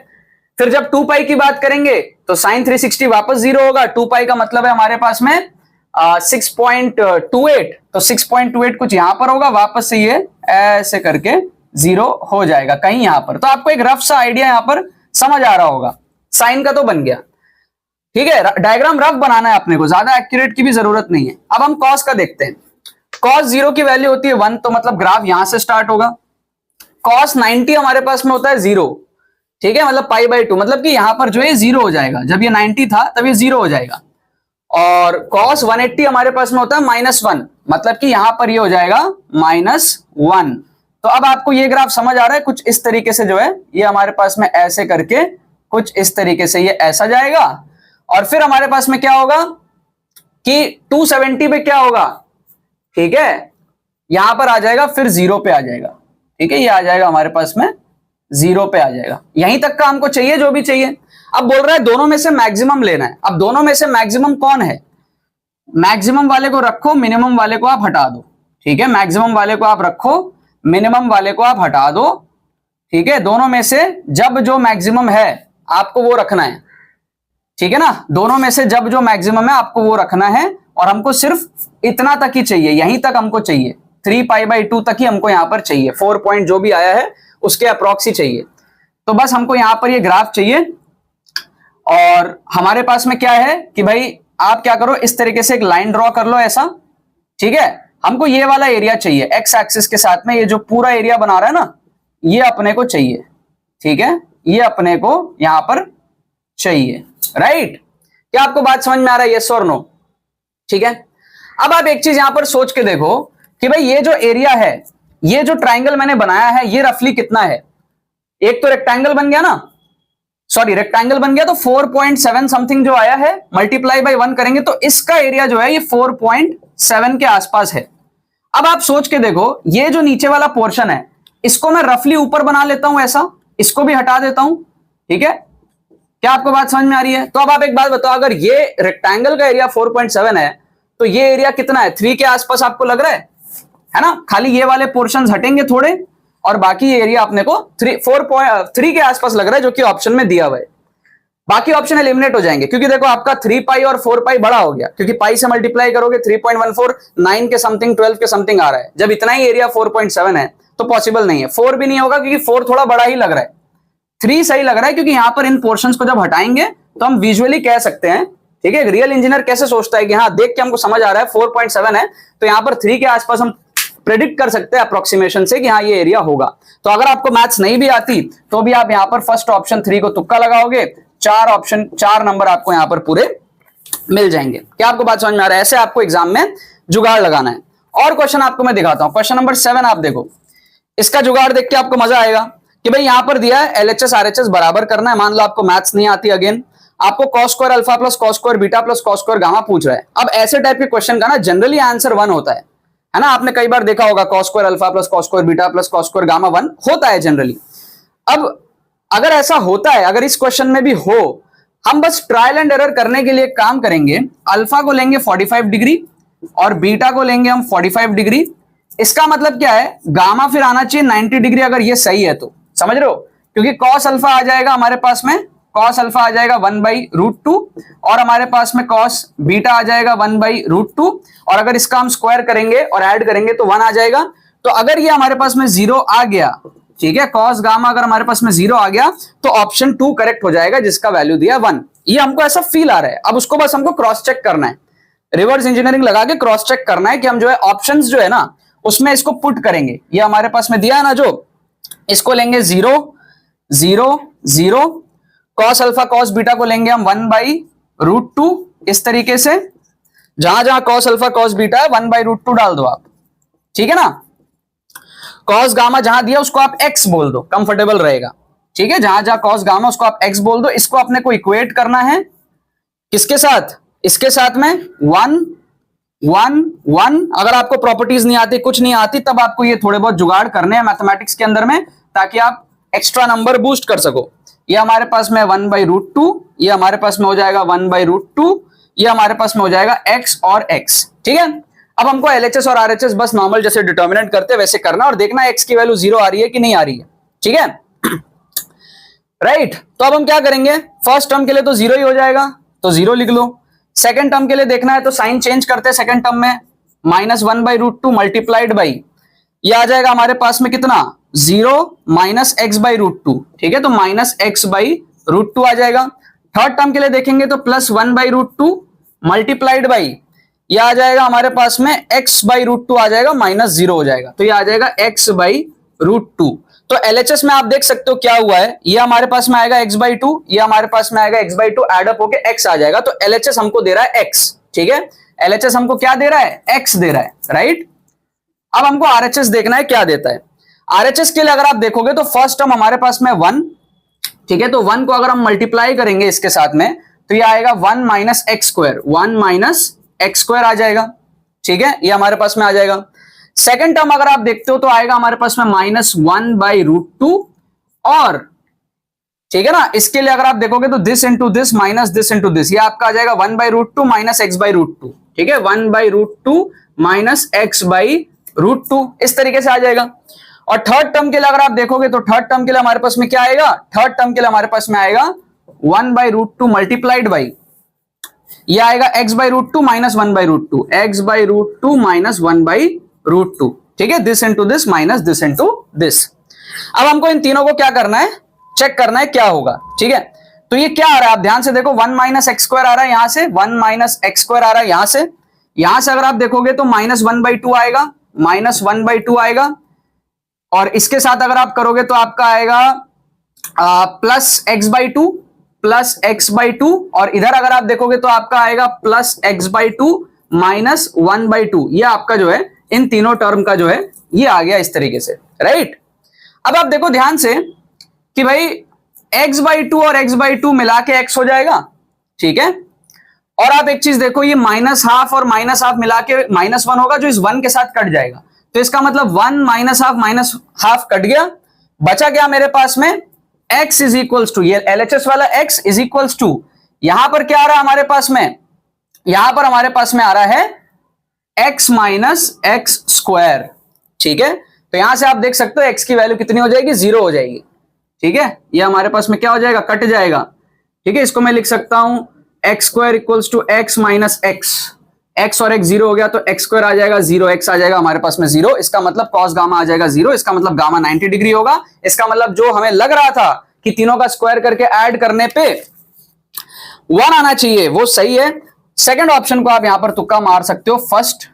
फिर जब 2π की बात करेंगे तो साइन 360 वापस जीरो होगा, 2π का मतलब है हमारे पास में 6.28, तो 6.28 कुछ यहां पर होगा, वापस से ये ऐसे करके जीरो हो जाएगा कहीं यहां पर। तो आपको एक रफ सा आइडिया यहां पर समझ आ रहा होगा, साइन का तो बन गया, ठीक है। डायग्राम रफ बनाना है अपने को, ज्यादा एक्यूरेट की भी जरूरत नहीं है। अब हम कॉस का देखते हैं। कॉस 0 की वैल्यू होती है 1, तो मतलब ग्राफ यहां से स्टार्ट होगा। कॉस 90 हमारे पास में होता है 0, ठीक है, मतलब π/2, मतलब कि यहां पर जो है 0 हो जाएगा, जब ये 90 था तब ये 0 हो जाएगा। और cos 180 हमारे पास में होता है -1, मतलब कि यहां पर ये हो जाएगा -1। तो अब आपको ये ग्राफ समझ आ रहा है, कुछ इस तरीके से जो है ये हमारे पास में ऐसे करके कुछ इस तरीके से ये ऐसा जाएगा। और फिर हमारे पास में क्या होगा कि 270 पे क्या होगा, ठीक है, यहां पर आ जाएगा, फिर 0 पे आ जाएगा, ठीक है, ये आ जाएगा हमारे पास में 0 पे आ जाएगा। यहीं तक का हमको चाहिए, जो भी चाहिए। अब बोल रहा है दोनों में से मैक्सिमम लेना है। अब दोनों में से मैक्सिमम कौन है, मैक्सिमम वाले को रखो, मिनिमम वाले को आप हटा दो, ठीक है। मैक्सिमम वाले को आप रखो, मिनिमम वाले को आप हटा दो, ठीक है। दोनों में से जब जो मैक्सिमम है आपको वो रखना है, ठीक है ना। दोनों में से जब जो मैक्सिमम है आपको वो रखना है, और हमको सिर्फ इतना तक ही चाहिए, यहीं तक हमको चाहिए, 3π/2 तक ही हमको यहां पर चाहिए, 4 पॉइंट जो भी आया है उसके अप्रॉक्स ही चाहिए। तो बस हमको यहां पर ये ग्राफ चाहिए। और हमारे पास में क्या है कि भाई आप क्या करो, इस तरीके से एक लाइन ड्रॉ कर लो ऐसा, ठीक है। हमको ये वाला एरिया चाहिए, एक्स एक्सिस के साथ में ये जो पूरा एरिया बना रहा है ना, ये अपने को चाहिए, ठीक है, ये अपने को यहां पर चाहिए, राइट। क्या आपको बात समझ में आ रहा है, यस और नो? ठीक है। अब आप एक चीज यहां पर सोच के देखो कि भाई ये जो एरिया है, ये जो ट्राइंगल मैंने बनाया है, ये रफली कितना है। एक तो रेक्टेंगल बन गया ना, सॉरी रेक्टेंगल बन गया, तो 4.7 समथिंग जो आया है, मल्टीप्लाई बाय 1 करेंगे तो इसका एरिया जो है ये 4.7 के आसपास है। अब आप सोच के देखो, ये जो नीचे वाला पोर्शन है इसको मैं रफली ऊपर बना लेता हूं ऐसा, इसको भी हटा देता हूं, ठीक है। क्या आपको बात समझ में आ रही है? तो अब आप एक बात बताओ, अगर ये रेक्टेंगल का एरिया 4.7 है तो ये एरिया कितना है, 3 के आसपास आपको लग रहा है ना। खाली ये वाले पोर्शंस हटेंगे थोड़े और बाकी एरिया अपने को 3 के आसपास लग रहा है, जो कि ऑप्शन में दिया हुआ है। बाकी ऑप्शन एलिमिनेट हो जाएंगे, क्योंकि देखो आपका 3π और 4π बड़ा हो गया, क्योंकि पाई से मल्टीप्लाई करोगे 3.14, 9 के समथिंग, 12 के समथिंग आ रहा है। जब इतना ही एरिया 4.7 है तो पॉसिबल नहीं है। 4 भी नहीं होगा, क्योंकि 4 थोड़ा बड़ा ही लग रहा है, 3 सही लग रहा है, क्योंकि यहां पर इन पोर्शंस को जब हटाएंगे तो हम विजुअली कह सकते हैं, ठीक है। रियल इंजीनियर कैसे सोचता है कि हाँ देख के हमको समझ आ रहा है 4.7 है, तो यहां पर 3 के आसपास हम प्रेडिक्ट कर सकते हैं अप्रोक्सीमेशन से कि हाँ ये एरिया होगा। तो अगर आपको मैथ्स नहीं भी आती तो भी आप यहां पर फर्स्ट ऑप्शन 3 को तुक्का लगाओगे, 4 नंबर आपको यहां पर पूरे मिल जाएंगे। क्या आपको बात समझ में आ रहा है? ऐसे आपको एग्जाम में जुगाड़ लगाना है। और क्वेश्चन आपको मैं दिखाता हूं, क्वेश्चन नंबर 7 आप देखो, इसका जुगाड़ देख के आपको मजा आएगा कि भाई यहां पर दिया है LHS RHS बराबर करना है। मान लो आपको मैथ्स नहीं आती, अगेन आपको cos square alpha plus cos square beta plus cos square gamma पूछ रहा है। अब ऐसे टाइप के क्वेश्चन का ना जनरली आंसर 1 होता है ना। आपने कई बार देखा होगा cos square alpha plus cos square beta plus cos square gamma 1 होता है जनरली। अब अगर ऐसा होता है, अगर इस क्वेश्चन में भी हो, हम बस ट्रायल एंड एरर करने के लिए काम करेंगे। अल्फा को लेंगे 45 डिग्री और बीटा को लेंगे हम 45 डिग्री। इसका मतलब क्या है, गामा फिर आना चाहिए 90 डिग्री, अगर ये सही है तो, समझ रहे हो। क्योंकि cos अल्फा आ जाएगा हमारे पास में, cos अल्फा आ जाएगा 1/√2 और हमारे पास में cos बीटा आ जाएगा 1/√2, और अगर इसका हम स्क्वायर करेंगे और ऐड करेंगे तो 1 आ जाएगा। तो अगर ये हमारे पास में 0 आ गया ठीक है, कॉस गामा अगर हमारे पास में 0 आ गया तो ऑप्शन 2 करेक्ट हो जाएगा, जिसका वैल्यू दिया 1। ये हमको ऐसा फील आ रहा है। अब उसको बस हमको क्रॉस चेक करना है, रिवर्स इंजीनियरिंग लगा के क्रॉस चेक करना है कि हम जो है ऑप्शंस जो है ना उसमें इसको पुट करेंगे। ये हमारे पास में दिया है ना, जो इसको लेंगे 0 0 0, कॉस अल्फा कॉस बीटा को लेंगे हम 1/√2, इस तरीके से जहां जहां कॉस अल्फा कॉस बीटा है 1/√2 डाल दो आप, ठीक है ना। कॉस गामा जहां दिया उसको आप x बोल दो, कंफर्टेबल रहेगा, ठीक है। जहां जहां कॉस गामा उसको आप x बोल दो। इसको अपने को इक्वेट करना है किसके साथ, इसके साथ में 1 1 1। अगर आपको प्रॉपर्टीज नहीं आती, कुछ नहीं आती, तब आपको ये थोड़े बहुत जुगाड़ करने हैं मैथमेटिक्स के अंदर में, ताकि आप एक्स्ट्रा नंबर बूस्ट कर सको। ये हमारे पास में 1/√2, ये हमारे पास में हो जाएगा 1/√2, ये हमारे पास में हो जाएगा x और x, ठीक है। अब हमको LHS और RHS बस नॉर्मल जैसे डिटर्मिनेंट करते हैं वैसे करना और देखना x की वैल्यू 0 आ रही है कि नहीं आ रही है, ठीक है। राइट, तो अब हम क्या करेंगे, फर्स्ट टर्म के लिए तो 0 ही हो जाएगा, तो 0 लिख लो। सेकंड टर्म के लिए देखना है तो साइन चेंज करते हैं। सेकंड टर्म में -1/√2 मल्टीप्लाइड बाई, ये आ जाएगा हमारे पास में कितना, 0 -x/√2, ठीक है, तो -x/√2 आ जाएगा। थर्ड टर्म के लिए देखेंगे तो +1/√2 मल्टीप्लाइड बाई, ये आ जाएगा हमारे पास में x/√2 आ जाएगा, -0 हो जाएगा, तो ये आ जाएगा x/√2। तो LHS में आप देख सकते हो क्या हुआ है, ये हमारे पास में आएगा x/2, ये हमारे पास में आएगा x/2, एडअप होके x आ जाएगा। तो LHS हमको दे रहा है x, ठीक है। LHS हमको क्या दे रहा है, x दे रहा है, राइट। अब हमको RHS देखना है क्या देता है। RHS के लिए अगर आप देखोगे तो फर्स्ट टर्म हमारे पास में 1, ठीक है, तो 1 को अगर हम मल्टीप्लाई करेंगे इसके साथ में तो ये आएगा 1 - x², 1 - x² आ जाएगा, ठीक है, ये हमारे पास में आ जाएगा। सेकेंड टर्म अगर आप देखते हो तो आएगा हमारे पास में -1/√2, और ठीक है ना, इसके लिए अगर आप देखोगे तो this into this minus this into this, ये आपका आ जाएगा 1/√2 - x/√2, ठीक है, 1/√2 - x/√2, इस तरीके से आ जाएगा। और थर्ड टर्म के लिए अगर आप देखोगे तो थर्ड टर्म के लिए हमारे पास में क्या आएगा, थर्ड टर्म के लिए हमारे पास में आएगा 1/√2 मल्टीप्लाइड बाई, ये आएगा x/√2 - 1/√2, x/√2 - 1/√2, ठीक है, this into this minus this into this. अब हमको इन तीनों को क्या करना है, चेक करना है क्या होगा, ठीक है। तो ये क्या आ रहा है आप ध्यान से देखो, 1 - x² आ रहा है यहां से, 1 - x² आ रहा है यहां से अगर आप देखोगे तो -1/2 आएगा, -1/2 आएगा, और इसके साथ अगर आप करोगे तो आपका आएगा +x/2, और इधर अगर आप देखोगे तो आपका आएगा +x/2 - 1/2। ये आपका जो है इन तीनों टर्म का जो है ये आ गया इस तरीके से, राइट। अब आप देखो ध्यान से कि भाई x/2 और x/2 मिला के x हो जाएगा, ठीक है। और आप एक चीज देखो, ये -½ और -½ मिला के -1 होगा, जो इस 1 के साथ कट जाएगा, तो इसका मतलब 1 -½ कट गया, बचा गया मेरे पास में x इज इक्वल्स टू, ये LHS वाला x इज इक्वल्स टू, यहां पर क्या आ रहा है हमारे पास में, यहां पर हमारे पास में आ रहा है x - x², ठीक है। तो यहां से आप देख सकते हो x की वैल्यू कितनी हो जाएगी, 0 हो जाएगी, ठीक है। ये हमारे पास में क्या हो जाएगा, कट जाएगा, ठीक है। इसको मैं लिख सकता हूं x² equals to x - x, x और x 0 हो गया तो x² आ जाएगा 0, x आ जाएगा हमारे पास में 0, इसका मतलब कॉस गामा आ जाएगा 0, इसका मतलब गामा 90 डिग्री होगा। इसका मतलब जो हमें लग रहा था कि तीनों का स्क्वायर करके ऐड करने पे 1 आना चाहिए, वो सही है। सेकंड ऑप्शन को आप यहां पर तुक्का मार सकते हो, फर्स्ट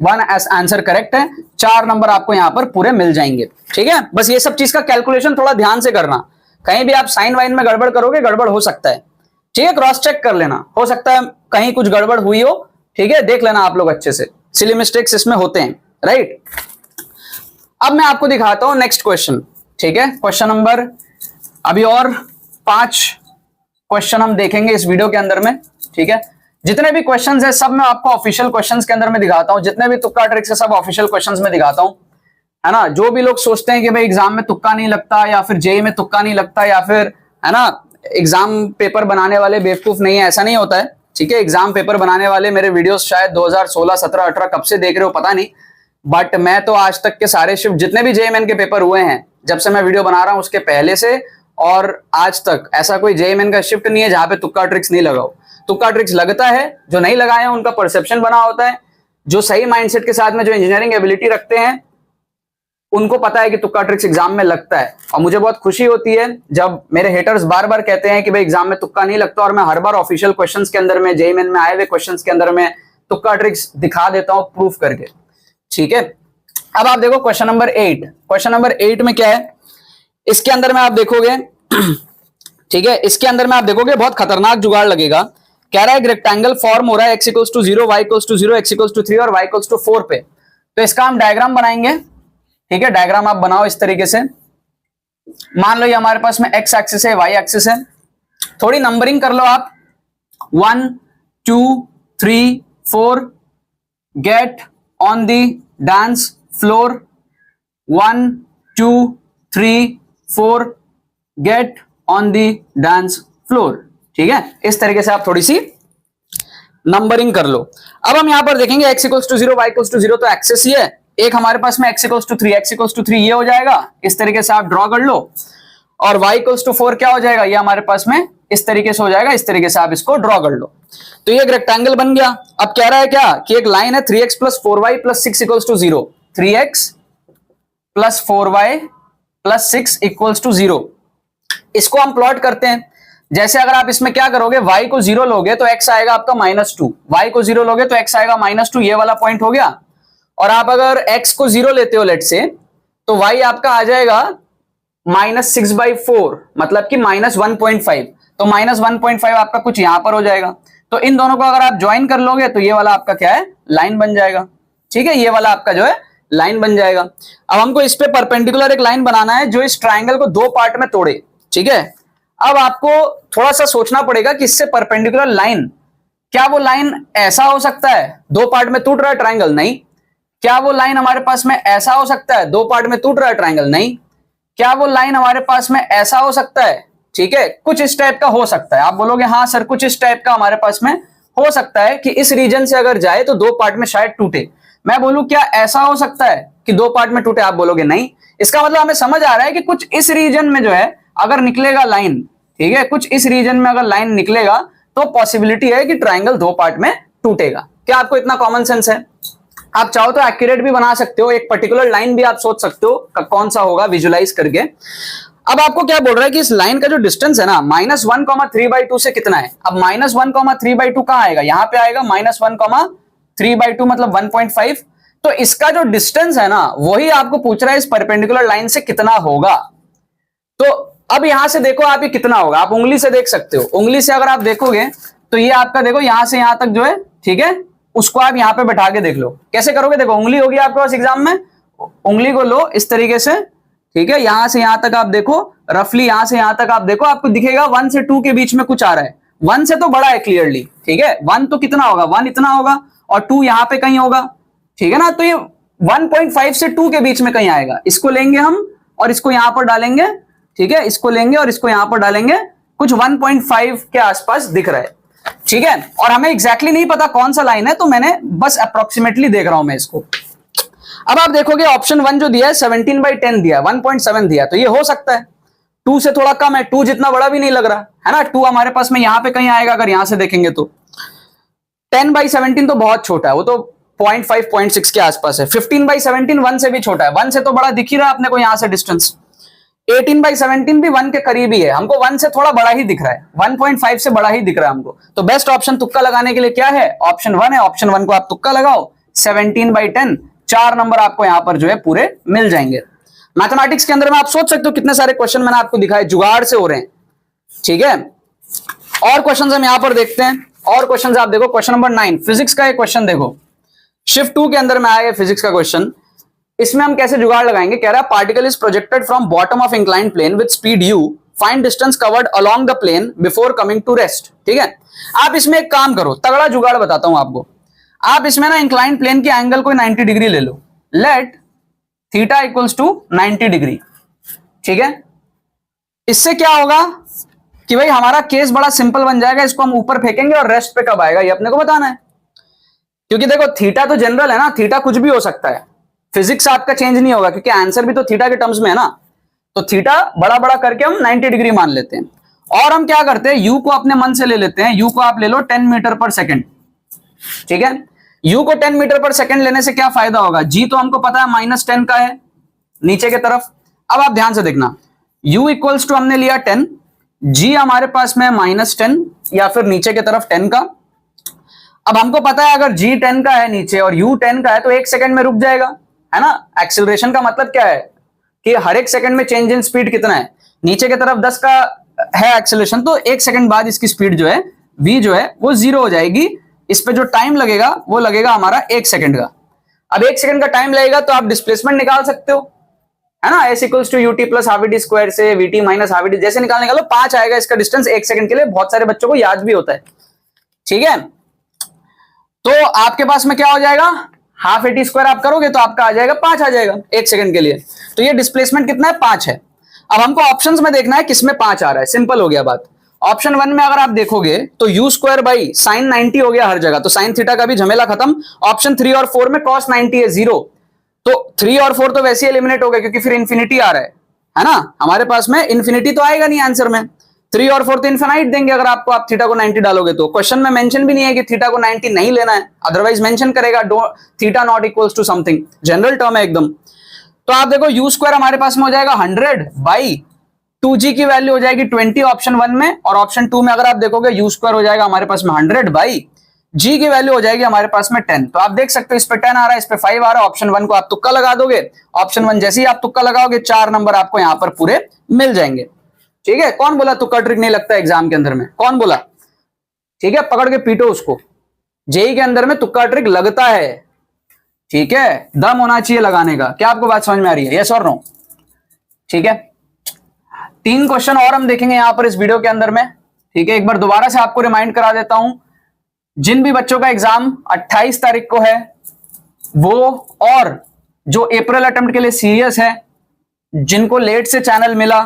1 आंसर करेक्ट है, 4 नंबर आपको यहां पर पूरे मिल जाएंगे, ठीक है। बस ये सब चीज का कैलकुलेशन थोड़ा ध्यान से करना, कहीं भी आप साइन वाइन में गड़बड़ करोगे, गड़बड़ हो सकता है, ठीक है, क्रॉस चेक कर लेना, हो सकता है कहीं कुछ गड़बड़ हुई हो, ठीक है, देख लेना आप लोग अच्छे से, सिली मिस्टेक्स इसमें होते हैं, राइट। अब मैं आपको दिखाता हूं नेक्स्ट क्वेश्चन, ठीक है, क्वेश्चन नंबर, अभी और 5 क्वेश्चन हम देखेंगे इस वीडियो के अंदर में, ठीक है। जितने भी क्वेश्चंस है सब मैं आपको ऑफिशियल क्वेश्चंस के अंदर में दिखाता हूं, जितने भी तुक्का ट्रिक्स है सब ऑफिशियल क्वेश्चंस में दिखाता हूं, है ना। जो भी लोग सोचते हैं कि भाई एग्जाम में तुक्का नहीं लगता, या फिर जेई में तुक्का नहीं लगता, या फिर है ना एग्जाम पेपर बनाने वाले बेवकूफ नहीं है, ऐसा नहीं होता है, ठीक है। एग्जाम पेपर बनाने वाले मेरे वीडियोस शायद 2016, 17, 18 कब से देख रहे हो पता नहीं, बट मैं तो आज तक के सारे शिफ्ट जितने भी जेईएमएन के पेपर हुए हैं, जब से मैं वीडियो बना रहा हूं उसके पहले से और आज तक ऐसा कोई जेईएमएन का शिफ्ट नहीं है जहां पे तुक्का ट्रिक्स नहीं लगाओ। तुक्का ट्रिक्स लगता है, जो नहीं लगाए हैं उनका परसेप्शन बना होता है, जो सही माइंडसेट के साथ में जो इंजीनियरिंग एबिलिटी रखते हैं उनको पता है कि तुक्का ट्रिक्स एग्जाम में लगता है, और मुझे बहुत खुशी होती है जब मेरे हेटर्स बार बार कहते हैं कि भाई एग्जाम में तुक्का नहीं लगता, और मैं हर बार ऑफिशियल क्वेश्चंस के अंदर में, जेईई मेन में आए हुए क्वेश्चंस के अंदर में तुक्का ट्रिक्स दिखा देता हूं प्रूफ करके। ठीक है, अब आप देखो क्वेश्चन नंबर 8। क्वेश्चन नंबर 8 में क्या है, इसके अंदर में आप देखोगे ठीक है, इसके अंदर में आप देखोगे बहुत खतरनाक जुगाड़ लगेगा। कह रहा है एक रेक्टेंगल फॉर्म हो रहा है x equals to 0, y equals to 0, x equals to 3 और y इक्वल्स टू 4 पे। तो इसका हम डायग्राम बनाएंगे। ठीक है, डायग्राम आप बनाओ इस तरीके से। मान लो ये हमारे पास में x एक्सिस है, y एक्सिस है, थोड़ी नंबरिंग कर लो आप। 1 2 3 4 get on the dance floor. 1 2 3 4 get on the dance floor. ठीक है, इस तरीके से आप थोड़ी सी नंबरिंग कर लो। अब हम यहां पर देखेंगे x equals to 0, y equals to 0, तो एक्सेस ही है। एक हमारे पास में x equals to 3, x equals to 3 ये हो जाएगा, इस तरीके से आप ड्रॉ कर लो। और y इक्वल्स टू 4 क्या हो जाएगा, ये हमारे पास में इस तरीके से हो जाएगा, इस तरीके से आप इसको ड्रॉ कर लो। तो ये एक रेक्टेंगल बन गया। अब कह रहा है क्या कि एक लाइन है 3x plus 4y plus 6 equals to 0, 3x plus 4y plus 6 equals to 0। इसको हम प्लॉट करते हैं। जैसे अगर आप इसमें क्या करोगे, y को 0 लोगे तो x आएगा आपका -2, y को 0 लोगे तो x आएगा -2, ये वाला पॉइंट हो गया। और आप अगर x को 0 लेते हो लेट से, तो y आपका आ जाएगा -6/4, मतलब कि -1.5। तो -1.5 आपका कुछ यहां पर हो जाएगा। तो इन दोनों को अगर आप ज्वाइन कर लोगे तो ये वाला आपका क्या है, लाइन बन जाएगा। ठीक है, ये वाला आपका जो है लाइन बन जाएगा। अब हमको इस पे परपेंडिकुलर एक लाइन बनाना है जो इस ट्राइंगल को दो पार्ट में तोड़े। ठीक है, अब आपको थोड़ा सा सोचना पड़ेगा कि इससे परपेंडिकुलर लाइन, क्या वो लाइन ऐसा हो सकता है, दो पार्ट में टूट रहा है ट्राइंगल? नहीं। क्या वो लाइन हमारे पास में ऐसा हो सकता है, दो पार्ट में टूट रहा है ट्राइंगल? नहीं। क्या वो लाइन हमारे पास में ऐसा हो सकता है? ठीक है, कुछ इस टाइप का हो सकता है। आप बोलोगे हाँ सर कुछ इस टाइप का हमारे पास में हो सकता है कि इस रीजन से अगर जाए तो दो पार्ट में शायद टूटे। मैं बोलूं क्या ऐसा हो सकता है कि दो पार्ट में टूटे? आप बोलोगे नहीं। इसका मतलब हमें समझ आ रहा है कि कुछ इस रीजन में जो है अगर निकलेगा लाइन, ठीक है, कुछ इस रीजन में अगर लाइन निकलेगा तो पॉसिबिलिटी है कि ट्राइंगल दो पार्ट में टूटेगा। क्या आपको इतना कॉमन सेंस है? आप चाहो तो एक्यूरेट भी बना सकते हो, एक पर्टिकुलर लाइन भी आप सोच सकते हो कौन सा होगा विजुलाइज करके। अब आपको क्या बोल रहा है कि इस लाइन का जो डिस्टेंस है ना -1,3/2 से कितना है? अब -1,3/2 कहां आएगा? यहां पे आएगा। -1,3/2 मतलब 1.5। तो इसका जो डिस्टेंस है ना वही आपको पूछ रहा है इस परपेंडिकुलर लाइन से कितना होगा। तो अब यहां से देखो आप ये कितना होगा, आप उंगली से देख सकते हो। उंगली से अगर आप देखोगे तो ये आपका देखो यहां से यहां तक जो है, ठीक है, उसको आप यहां पे बैठा के देख लो। कैसे करोगे? देखो उंगली होगी आपके पास एग्जाम में, उंगली को लो इस तरीके से, ठीक है, यहां से यहां तक आप देखो, रफली यहां से यहां तक आप देखो, आपको दिखेगा 1 से 2 के बीच में कुछ आ रहा है। 1 से तो बड़ा है क्लियरली, ठीक है, 1 तो कितना होगा, 1 इतना होगा और 2 यहां पे कहीं होगा, ठीक है ना। तो ये 1.5 से 2 के बीच में कहीं आएगा। इसको लेंगे हम और इसको यहां पर डालेंगे, ठीक है, इसको लेंगे और इसको यहां पर डालेंगे, कुछ 1.5 के आसपास दिख रहा है, ठीक है। और हमें एग्जैक्टली नहीं पता कौन सा लाइन है, तो मैंने बस अप्रोक्सीमेटली देख रहा हूं मैं इसको। अब आप देखोगे ऑप्शन 1 जो दिया है 17/10 दिया, 1.7 दिया, तो ये हो सकता है 2 से थोड़ा कम है, 2 जितना बड़ा भी नहीं लग रहा है ना। 2 हमारे पास में यहां पे कहीं आएगा, अगर यहां से देखेंगे तो 10/17 तो बहुत छोटा है, वो तो 0.5 0.6 के आसपास है। 15/17 1 से भी छोटा है, 1 से तो बड़ा दिख ही रहा है अपने को यहां से डिस्टेंस। 18/17 भी 1 के करीब ही है, हमको 1 से थोड़ा बड़ा ही दिख रहा है, 1.5 से बड़ा ही दिख रहा है हमको। तो बेस्ट ऑप्शन तुक्का लगाने के लिए क्या है? ऑप्शन 1 है। ऑप्शन 1 को आप तुक्का लगाओ, 17/10, 4 नंबर आपको यहां पर जो है पूरे मिल जाएंगे। मैथमेटिक्स के अंदर में आप सोच सकते हो कितने सारे क्वेश्चन मैंने आपको दिखाए, जुगाड़ से हो रहे हैं, ठीक है। और क्वेश्चन हम यहां पर देखते हैं, और क्वेश्चन आप देखो। क्वेश्चन नंबर 9 फिजिक्स का एक क्वेश्चन देखो, शिफ्ट 2 के अंदर में आया फिजिक्स का क्वेश्चन। इसमें हम कैसे जुगाड़ लगाएंगे? कह रहा है particle is projected from bottom of inclined plane with speed u, find distance covered along the plane before coming to rest. ठीक है, आप इसमें एक काम करो, तगड़ा जुगाड़ बताता हूं आपको। आप इसमें ना इंक्लाइंड प्लेन की एंगल को 90 डिग्री ले लो, let theta equals to 90 degree, ठीक है। इससे क्या होगा कि भाई हमारा केस बड़ा सिंपल बन जाएगा, इसको हम ऊपर फेंकेंगे और रेस्ट पे कब आएगा ये अपने को बताना है। क्योंकि देखो थीटा तो जनरल है ना, थीटा कुछ भी हो सकता है, फिजिक्स आपका चेंज नहीं होगा क्योंकि आंसर भी तो थीटा के टर्म्स में है ना। तो थीटा बड़ा बड़ा करके हम 90 डिग्री मान लेते हैं, और हम क्या करते हैं, यू को अपने मन से ले लेते हैं। यू को आप ले लो 10 मीटर पर सेकेंड, ठीक है। यू को 10 मीटर पर सेकेंड लेने से क्या फायदा होगा? जी तो हमको पता है -10 का है, नीचे की तरफ। अब आप ध्यान से देखना, u इक्वल्स टू हमने लिया 10, g हमारे पास में -10 या फिर नीचे की तरफ 10 का। अब हमको पता है अगर g 10 का है नीचे और u 10 का है तो 1 सेकंड में रुक जाएगा, है ना। एक्सीलरेशन का मतलब क्या है कि हर एक सेकंड में चेंज इन स्पीड कितना है, नीचे की तरफ 10 का है एक्सीलरेशन, तो 1 सेकंड बाद इसकी स्पीड जो है v जो है वो 0 हो जाएगी। इस पे जो टाइम लगेगा वो लगेगा हमारा 1 सेकंड का। अब 1 सेकंड का टाइम लगेगा तो आप डिस्प्लेसमेंट निकाल सकते हो, है ना। s equals to ut plus half t square से vt माइनस हाफ टी जैसे निकालो 5 आएगा इसका डिस्टेंस 1 सेकंड के लिए। बहुत सारे बच्चों को याद भी होता है, ठीक है। तो आपके पास में क्या हो जाएगा, हाफ टी स्क्वायर आप करोगे तो आपका आ जाएगा 5 आ जाएगा 1 सेकंड के लिए। तो ये डिस्प्लेसमेंट कितना है, 5 है। अब हमको ऑप्शंस में देखना है किसमें 5 आ रहा है। सिंपल हो गया बात। ऑप्शन 1 में अगर आप देखोगे तो u स्क्वायर बाई साइन 90 हो गया हर जगह, तो साइन थीटा का भी झमेला खत्म। ऑप्शन 3 और 4 में cos 90 है 0, तो 3 और 4 तो वैसे ही एलिमिनेट हो गए क्योंकि फिर इंफिनिटी आ रहा है ना। हमारे पास में इंफिनिटी तो आएगा नहीं आंसर में। 3 और 4 तो इनफिनाइट देंगे अगर आपको, आप थीटा को 90 डालोगे तो। क्वेश्चन में मेंशन भी नहीं है कि थीटा को 90 नहीं लेना है, अदरवाइज मेंशन करेगा theta not equals to something, general term है एकदम। तो आप देखो u स्क्वायर हमारे पास में हो जाएगा 100 बाई 2g की वैल्यू हो जाएगी 20 ऑप्शन 1 में, और ऑप्शन 2 में अगर आप देखोगे u स्क्वायर हो जाएगा हमारे पास में 100 बाई g की वैल्यू हो जाएगी हमारे पास में 10। तो आप देख सकते हो इस पे 10 आ रहा है, इस पे 5 आ रहा है। ऑप्शन 1 को आप तुक्का लगा दोगे, ऑप्शन 1 जैसे ही आप तुक्का लगाओगे 4 नंबर आपको यहां पर पूरे मिल जाएंगे, ठीक है। कौन बोला तुक्का ट्रिक नहीं लगता एग्जाम के अंदर में, कौन बोला, ठीक है, पकड़ के पीटो उसको। जेई के अंदर में तुक्का ट्रिक लगता है, ठीक है, दम होना चाहिए लगाने का। क्या आपको बात समझ में आ रही है, यस और नो, ठीक है। 3 क्वेश्चन और हम देखेंगे यहां पर इस वीडियो के अंदर में, ठीक है। एक बार दोबारा से आपको रिमाइंड करा देता हूं, जिन भी बच्चों का एग्जाम 28 तारीख को है वो, और जो अप्रैल अटेम्प्ट के लिए सीरियस है, जिनको लेट से चैनल मिला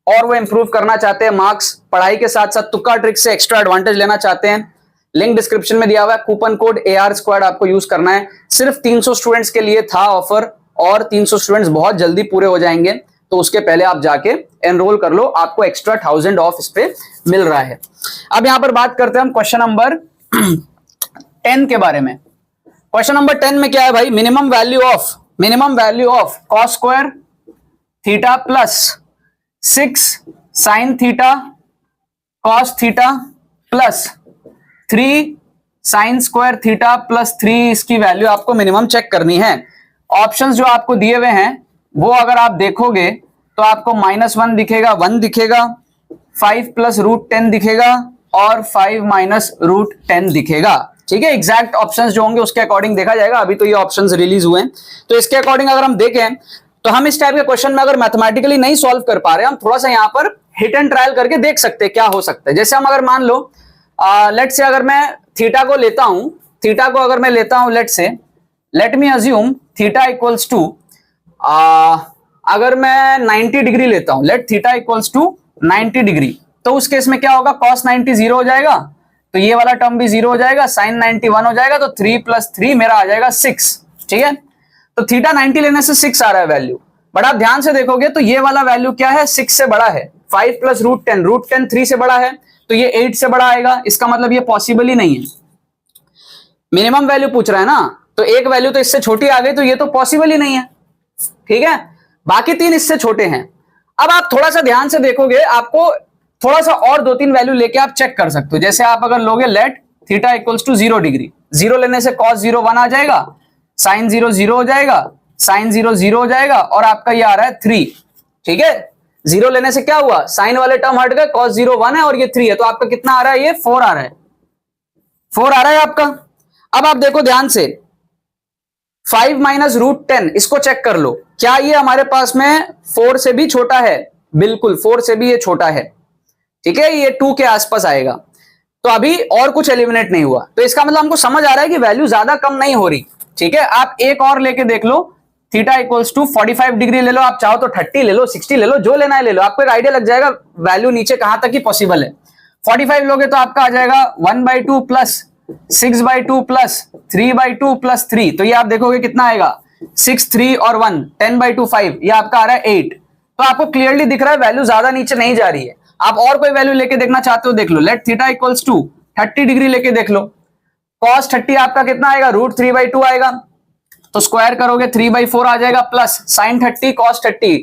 और वो इंप्रूव करना चाहते हैं मार्क्स, पढ़ाई के साथ साथ तुक्का ट्रिक से एक्स्ट्रा एडवांटेज लेना चाहते हैं, लिंक डिस्क्रिप्शन में दिया हुआ है, कूपन कोड AR स्क्वाड आपको यूज करना है। सिर्फ 300 स्टूडेंट्स के लिए था ऑफर, और 300 स्टूडेंट्स बहुत जल्दी पूरे हो जाएंगे, तो उसके पहले आप जाके एनरोल कर लो, आपको एक्स्ट्रा 1000 ऑफ इस पे मिल रहा है। अब यहां पर बात करते हैं हम क्वेश्चन नंबर 10 के बारे में। क्वेश्चन नंबर 10 में क्या है भाई, minimum value of cos square theta plus 6 sine theta cos theta plus 3 sine square theta plus 3, इसकी वैल्यू आपको मिनिमम चेक करनी है। ऑप्शंस जो आपको दिए हुए हैं वो अगर आप देखोगे तो आपको -1 दिखेगा, 1 दिखेगा, 5 प्लस रूट 10 दिखेगा और 5 माइनस रूट 10 दिखेगा, ठीक है। एग्जैक्ट ऑप्शंस जो होंगे उसके अकॉर्डिंग देखा जाएगा, अभी तो ये ऑप्शंस रिलीज हुए हैं, तो इसके अकॉर्डिंग अगर हम देखें तो हम इस टाइप के क्वेश्चन में अगर मैथमेटिकली नहीं सॉल्व कर पा रहे, हम थोड़ा सा यहां पर हिट एंड ट्रायल करके देख सकते हैं क्या हो सकता है। जैसे हम अगर मान लो लेट से अगर मैं थीटा को लेता हूं, let me assume theta equals to, अगर मैं 90 डिग्री लेता हूं, let theta equals to 90 degree, तो उस केस में क्या होगा, cos 90 0 हो जाएगा, तो ये वाला टर्म भी 0 हो जाएगा, sin 90 1 हो जाएगा, तो 3 प्लस 3 मेरा आ जाएगा 6, ठीक है। तो थीटा 90 लेने से 6 आ रहा है वैल्यू, बट आप ध्यान से देखोगे तो ये वाला वैल्यू क्या है, 6 से बड़ा है। 5 प्लस रूट 10 3 से बड़ा है, तो ये 8 से बड़ा आएगा। इसका मतलब ये पॉसिबल ही नहीं है, मिनिमम वैल्यू पूछ रहा है ना, तो एक वैल्यू तो इससे छोटी आ गई, तो ये तो पॉसिबल ही नहीं है, ठीक है। बाकी 3 इससे छोटे हैं। अब आप थोड़ा सा ध्यान से देखोगे, आपको थोड़ा सा और 2-3 वैल्यू लेके आप चेक कर सकते हो। जैसे आप अगर लोगे let theta equals to 0 degree, 0 लेने से cos 0 1 आ जाएगा, sin 0 0 हो जाएगा, sin 0 0 हो जाएगा, और आपका ये आ रहा है 3, ठीक है। 0 लेने से क्या हुआ, साइन वाले टर्म हट गए, cos 0 1 है और ये 3 है, तो आपका कितना आ रहा है, ये 4 आ रहा है, 4 आ रहा है आपका। अब आप देखो ध्यान से, 5 माइनस रूट 10 इसको चेक कर लो, क्या ये हमारे पास में 4 से भी छोटा है, बिल्कुल 4 से भी ये छोटा है, ठीक है, ये 2 के आसपास आएगा। तो अभी और कुछ एलिमिनेट नहीं हुआ, तो इसका मतलब हमको समझ आ रहा है कि वैल्यू ज्यादा कम नहीं हो रही, ठीक है। आप एक और लेके देख लो, थीटा इक्वल्स टू 45 डिग्री ले लो, आप चाहो तो 30 ले लो, 60 ले लो, जो लेना है ले लो, आपको एक आइडिया लग जाएगा वैल्यू नीचे कहां तक ही पॉसिबल है। 45 लोगे तो आपका आ जाएगा 1/2 प्लस 6/2 प्लस 3/2 प्लस 3, तो ये आप देखोगे कितना आएगा, 6 3 और 1 10/2 5, ये आपका आ रहा है 8। तो आपको क्लियरली दिख रहा है वैल्यू ज्यादा नीचे नहीं जा रही है। आप और कोई वैल्यू लेके देखना चाहते हो देख लो, let theta equals to 30 degree लेके देख लो, cos 30 आपका कितना आएगा, √3/2 आएगा, तो स्क्वायर करोगे 3/4 आ जाएगा, प्लस sin 30 cos 30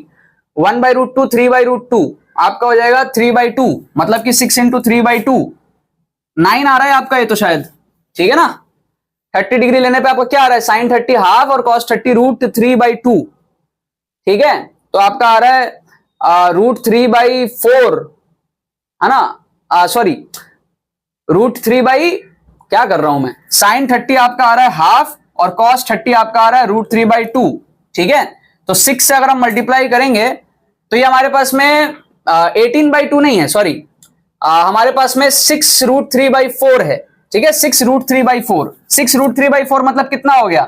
1/√2 3/√2 आपका हो जाएगा 3/2, मतलब कि 6 × 3/2 9 आ रहा है आपका ये तो शायद, ठीक है ना। 30 डिग्री लेने पे आपको क्या आ रहा है, sin 30 हाफ और cos 30 √3/2, ठीक है। तो आपका आ रहा है √3/4 है ना, सॉरी √3 क्या कर रहा हूं मैं, sin 30 आपका आ रहा है हाफ और cos 30 आपका आ रहा है √3/2, ठीक है। तो 6 से अगर हम मल्टीप्लाई करेंगे तो ये हमारे पास में 18/2 नहीं है, सॉरी हमारे पास में 6√3/4 है, ठीक है। 6√3/4 6√3/4 मतलब कितना हो गया,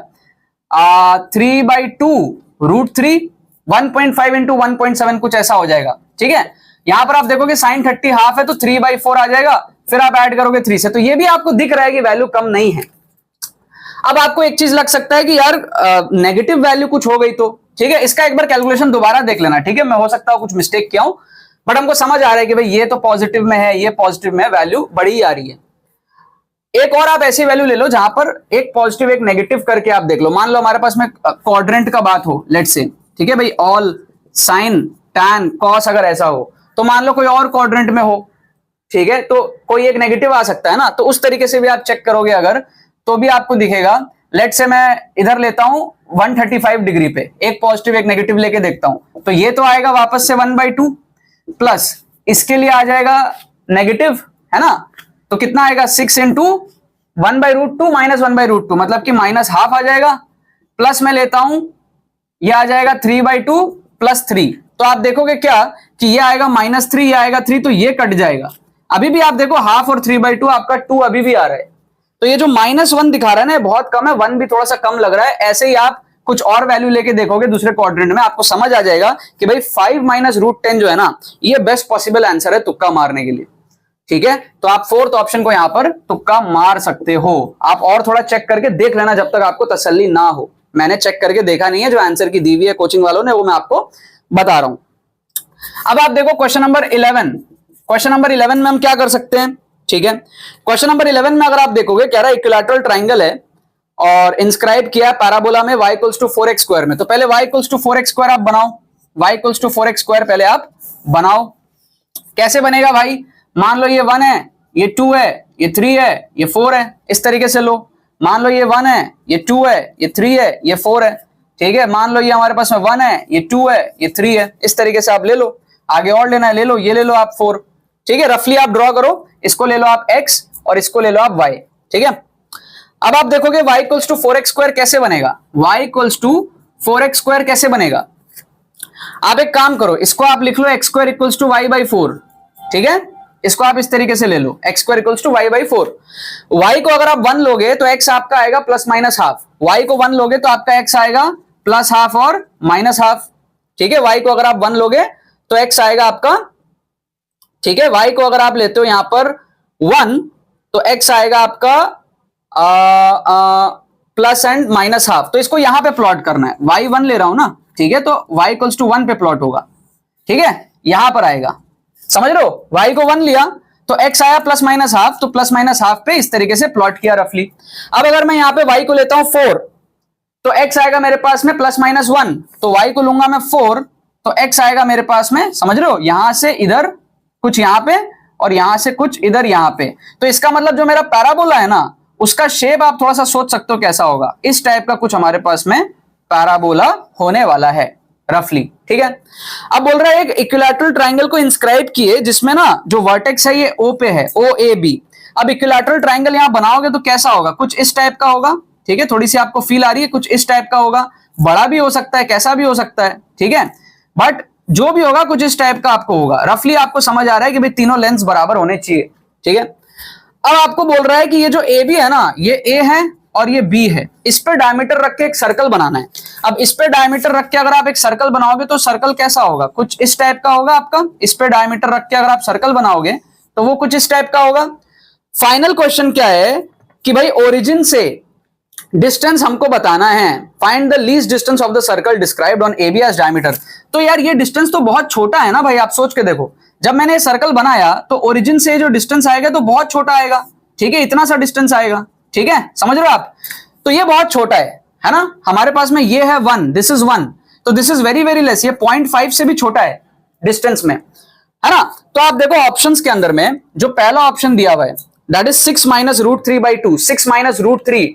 3/2 √3 1.5 × 1.7 कुछ ऐसा हो जाएगा, ठीक है। यहां पर आप देखोगे sin 30 हाफ है तो 3/4 आ जाएगा, फिर आप ऐड करोगे 3 से, तो ये भी आपको दिख रहा है कि वैल्यू कम नहीं है। अब आपको एक चीज लग सकता है कि यार नेगेटिव वैल्यू कुछ हो गई तो, ठीक है, इसका एक बार कैलकुलेशन दोबारा देख लेना, ठीक है। मैं हो सकता है कुछ मिस्टेक किया हूं, बट हमको समझ आ रहा है कि भाई ये तो पॉजिटिव में है, ये पॉजिटिव में है, वैल्यू बड़ी ही आ रही है। एक और आप ऐसी वैल्यू ले लो जहां पर एक पॉजिटिव एक नेगेटिव करके आप देख लो। मान लो हमारे पास में क्वाड्रेंट का बात हो, लेट से, ठीक है भाई, ऑल साइन टैन कॉस अगर ऐसा हो, तो मान लो कोई और क्वाड्रेंट में हो, ठीक है, तो कोई एक नेगेटिव आ सकता है ना, तो उस तरीके से भी आप चेक करोगे अगर, तो भी आपको दिखेगा। लेट से मैं इधर लेता हूं 135 डिग्री पे, एक पॉजिटिव एक नेगेटिव लेके देखता हूं, तो ये तो आएगा वापस से 1/2 प्लस इसके लिए आ जाएगा नेगेटिव, है ना, तो कितना आएगा 6 × 1/√2 - 1/√2 मतलब कि -½ आ जाएगा, प्लस मैं लेता हूं ये आ जाएगा 3/2 + 3, तो आप देखोगे क्या कि ये आएगा -3, ये आएगा 3, तो ये कट जाएगा। अभी भी आप देखो हाफ और 3/2 आपका 2 अभी भी आ रहा है, तो ये जो -1 दिखा रहा है ना बहुत कम है, 1 भी थोड़ा सा कम लग रहा है। ऐसे ही आप कुछ और वैल्यू लेके देखोगे दूसरे क्वाड्रेंट में, आपको समझ आ जाएगा कि भाई 5 - √10 जो है ना, ये बेस्ट पॉसिबल आंसर है तुक्का मारने के लिए, ठीक है। तो आप 4th ऑप्शन को यहां पर तुक्का मार सकते हो। आप और थोड़ा चेक करके देख लेना जब तक आपको तसल्ली ना हो। मैंने चेक करके देखा नहीं है, जो आंसर की दी हुई है कोचिंग वालों ने वो मैं आपको बता रहा हूं। अब आप देखो क्वेश्चन नंबर 11, क्वेश्चन नंबर 11 में हम क्या कर सकते हैं, ठीक है। क्वेश्चन नंबर 11 में अगर आप देखोगे कह रहा है इक्विलैटरल ट्राइंगल है और इंस्क्राइब किया है पैराबोला में y = 4x² में, तो पहले y = 4x² आप बनाओ, y = 4x² पहले आप बनाओ। कैसे बनेगा भाई, मान लो ये 1 है, ये 2 है, ये 3 है, ये 4 है, इस तरीके से लो। मान लो ये 1 है, ये 2 है, ये 3 है, ये 4 है, ठीक है। मान लो ये हमारे पास में 1 है, ये 2 है, ये 3 है, इस तरीके से आप ले लो। आगे और लेना है ले लो, ये ले लो आप 4, ठीक है। रफली आप ड्रॉ करो, इसको ले लो आप x और इसको ले लो आप y, ठीक है। अब आप देखोगे y = 4x² कैसे बनेगा, y = 4x² कैसे बनेगा। आप एक काम करो, इसको आप लिख लो x² = y/4, ठीक है। इसको आप इस तरीके से ले लो x² = y/4। y को अगर आप 1 लोगे तो x आपका आएगा ±½ y को 1 लोगे तो आपका x आएगा +½ और -½ ठीक है। y को अगर आप 1 लोगे तो x आएगा आपका, ठीक है। y को अगर आप लेते हो यहां पर 1 तो x आएगा आपका प्लस एंड -½ तो इसको यहां पे प्लॉट करना है, y 1 ले रहा हूं ना, ठीक है, तो y = 1 पे प्लॉट होगा, ठीक है, यहां पर आएगा, समझ रहे हो। y को 1 लिया तो x आया +-½ तो +-½ पे इस तरीके से प्लॉट किया रफली। अब अगर मैं यहां पे y को लेता हूं 4 तो x आएगा मेरे पास में +-1, तो y को लूंगा मैं 4 तो x आएगा मेरे पास में, समझ रहे हो, यहां से इधर कुछ यहां पे और यहां से कुछ इधर यहां पे। तो इसका मतलब जो मेरा पैराबोला है ना उसका शेप आप थोड़ा सा सोच सकते हो कैसा होगा, इस टाइप का कुछ हमारे पास में पैराबोला होने वाला है रफली, ठीक है। अब बोल रहा है एक इक्विलैटरल ट्राइंगल को इंस्क्राइब किए जिसमें ना जो वर्टेक्स है ये O पे है, OAB। अब इक्विलैटरल ट्राइंगल यहां बनाओगे तो कैसा होगा, कुछ इस टाइप का होगा, ठीक है। थोड़ी सी आपको फील आ रही है, कुछ इस टाइप का होगा, बड़ा भी हो सकता है, कैसा भी हो सकता है, ठीक है, बट जो भी होगा कुछ इस टाइप का आपको होगा। रफली आपको समझ आ रहा है कि भाई तीनों लेंस बराबर होने चाहिए, ठीक है। अब आपको बोल रहा है कि ये जो AB है ना, ये A है और ये B है, इस पे डायमीटर रख के एक सर्कल बनाना है। अब इस पे डायमीटर रख के अगर आप एक सर्कल बनाओगे तो सर्कल कैसा होगा, कुछ इस टाइप का होगा आपका। इस पे डायमीटर रख के अगर आप सर्कल बनाओगे तो वो कुछ इस टाइप का होगा। फाइनल क्वेश्चन क्या है कि भाई ओरिजिन से डिस्टेंस हमको बताना है, find the least distance of the circle described on AB as diameter. तो यार ये डिस्टेंस तो बहुत छोटा है ना भाई, आप सोच के देखो, जब मैंने सर्कल बनाया तो ओरिजिन से जो डिस्टेंस आएगा तो बहुत छोटा आएगा, ठीक है, इतना सा डिस्टेंस आएगा, ठीक है, समझ रहे हो आप। तो ये बहुत छोटा है ना, हमारे पास में ये है 1, दिस इज 1, तो this is very very less, ये 0.5 से भी छोटा है डिस्टेंस में, है ना। तो आप देखो ऑप्शंस के अंदर में जो पहला ऑप्शन दिया हुआ है that is 6 minus root 3 by 2, 6 minus root 3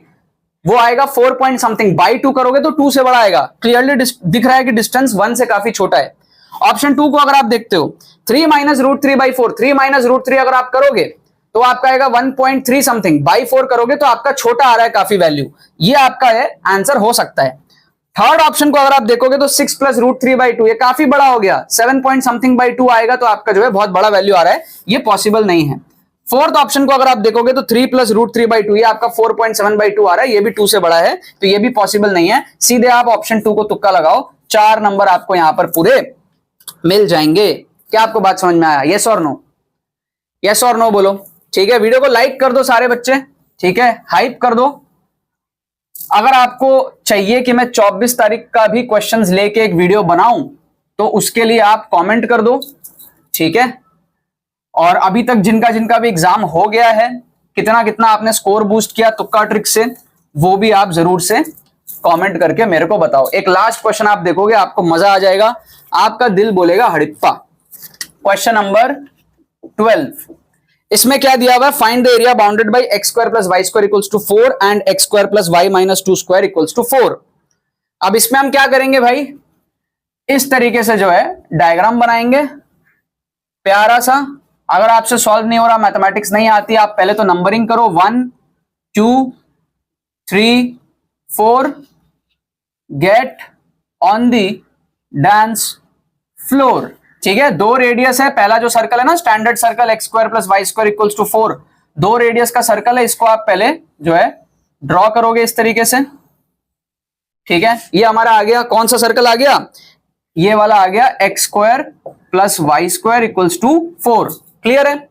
वो आएगा 4 पॉइंट समथिंग, बाई 2 करोगे तो 2 से बड़ा आएगा, क्लियरली दिख रहा है कि डिस्टेंस 1 से काफी छोटा है। ऑप्शन 2 को अगर आप देखते हो 3 minus root 3 by 4, 3 minus root 3 अगर आप करोगे तो आपका आएगा 1.3 समथिंग, बाई 4 करोगे तो आपका छोटा आ रहा है काफी वैल्यू, ये आपका है आंसर हो सकता है। थर्ड ऑप्शन को अगर आप देखोगे तो 6 प्लस रूट 3 बाई 2 ये काफी बड़ा हो गया, 7 पॉइंट समथिंग बाई 2 आएगा, तो आपका जो है बहुत बड़ा वैल्यू आ रहा है, ये पॉसिबल नहीं है। फोर्थ ऑप्शन को अगर आप देखोगे तो 3 प्लस रूट 3 बाई 2 ये आपका 4.7 बाई 2 आ रहा है, ये भी 2 से बड़ा है, तो ये भी पॉसिबल नहीं है। सीधे आप ऑप्शन 2 को तुक्का लगाओ, 4 नंबर आपको यहां पर पूरे मिल जाएंगे। क्या आपको बात समझ में आया? यस और नो, यस और नो बोलो। ठीक है, वीडियो को लाइक कर दो सारे बच्चे, ठीक है, हाइप कर दो। अगर आपको चाहिए कि मैं 24 तारीख का भी क्वेश्चंस लेके एक वीडियो बनाऊं तो उसके लिए आप कमेंट कर दो, ठीक है। और अभी तक जिनका जिनका भी एग्जाम हो गया है, कितना कितना आपने स्कोर बूस्ट किया तुक्का ट्रिक से, वो भी आप जरूर से कमेंट करके मेरे को बताओ। एक लास्ट क्वेश्चन आप देखोगे, आपको मजा आ जाएगा, आपका दिल बोलेगा हड़प्पा। क्वेश्चन नंबर 12, इसमें क्या दिया हुआ है? Find the area bounded by x square plus y square equals to 4 and x square plus y minus 2 square equals to 4। अब इसमें हम क्या करेंगे भाई, इस तरीके से जो है डायग्राम बनाएंगे प्यारा सा। अगर आपसे सॉल्व नहीं हो रहा, मैथमेटिक्स नहीं आती, आप पहले तो नंबरिंग करो 1 2 3 4, get on the dance floor. ठीक है, 2 रेडियस है, पहला जो सर्कल है ना standard circle x square plus y square equals to 4, 2 radius का सर्कल है, इसको आप पहले जो है ड्रॉ करोगे इस तरीके से। ठीक है, ये हमारा आ गया, कौन सा सर्कल आ गया? ये वाला आ गया x square plus y square equals to 4। Clear है?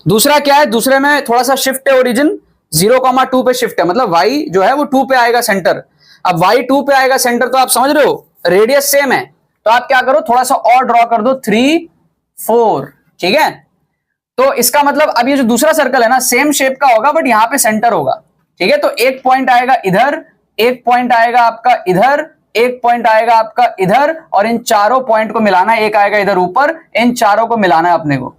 दूसरा क्या है? दूसरे में थोड़ा सा शिफ्ट है, ओरिजिन 0,2 पे शिफ्ट है, मतलब y जो है वो 2 पे आएगा सेंटर। अब y 2 पे आएगा सेंटर, तो आप समझ रहे हो रेडियस सेम है, तो आप क्या करो थोड़ा सा और ड्रॉ कर दो 3 4। ठीक है, तो इसका मतलब अब ये जो दूसरा सर्कल है ना सेम शेप का होगा बट यहां पे सेंटर होगा। ठीक है, तो एक पॉइंट आएगा इधर, एक पॉइंट आएगा आपका इधर, एक पॉइंट आएगा आपका इधर, और इन चारों पॉइंट को मिलाना है, एक आएगा इधर ऊपर, इन चारों को मिलाना है अपने को,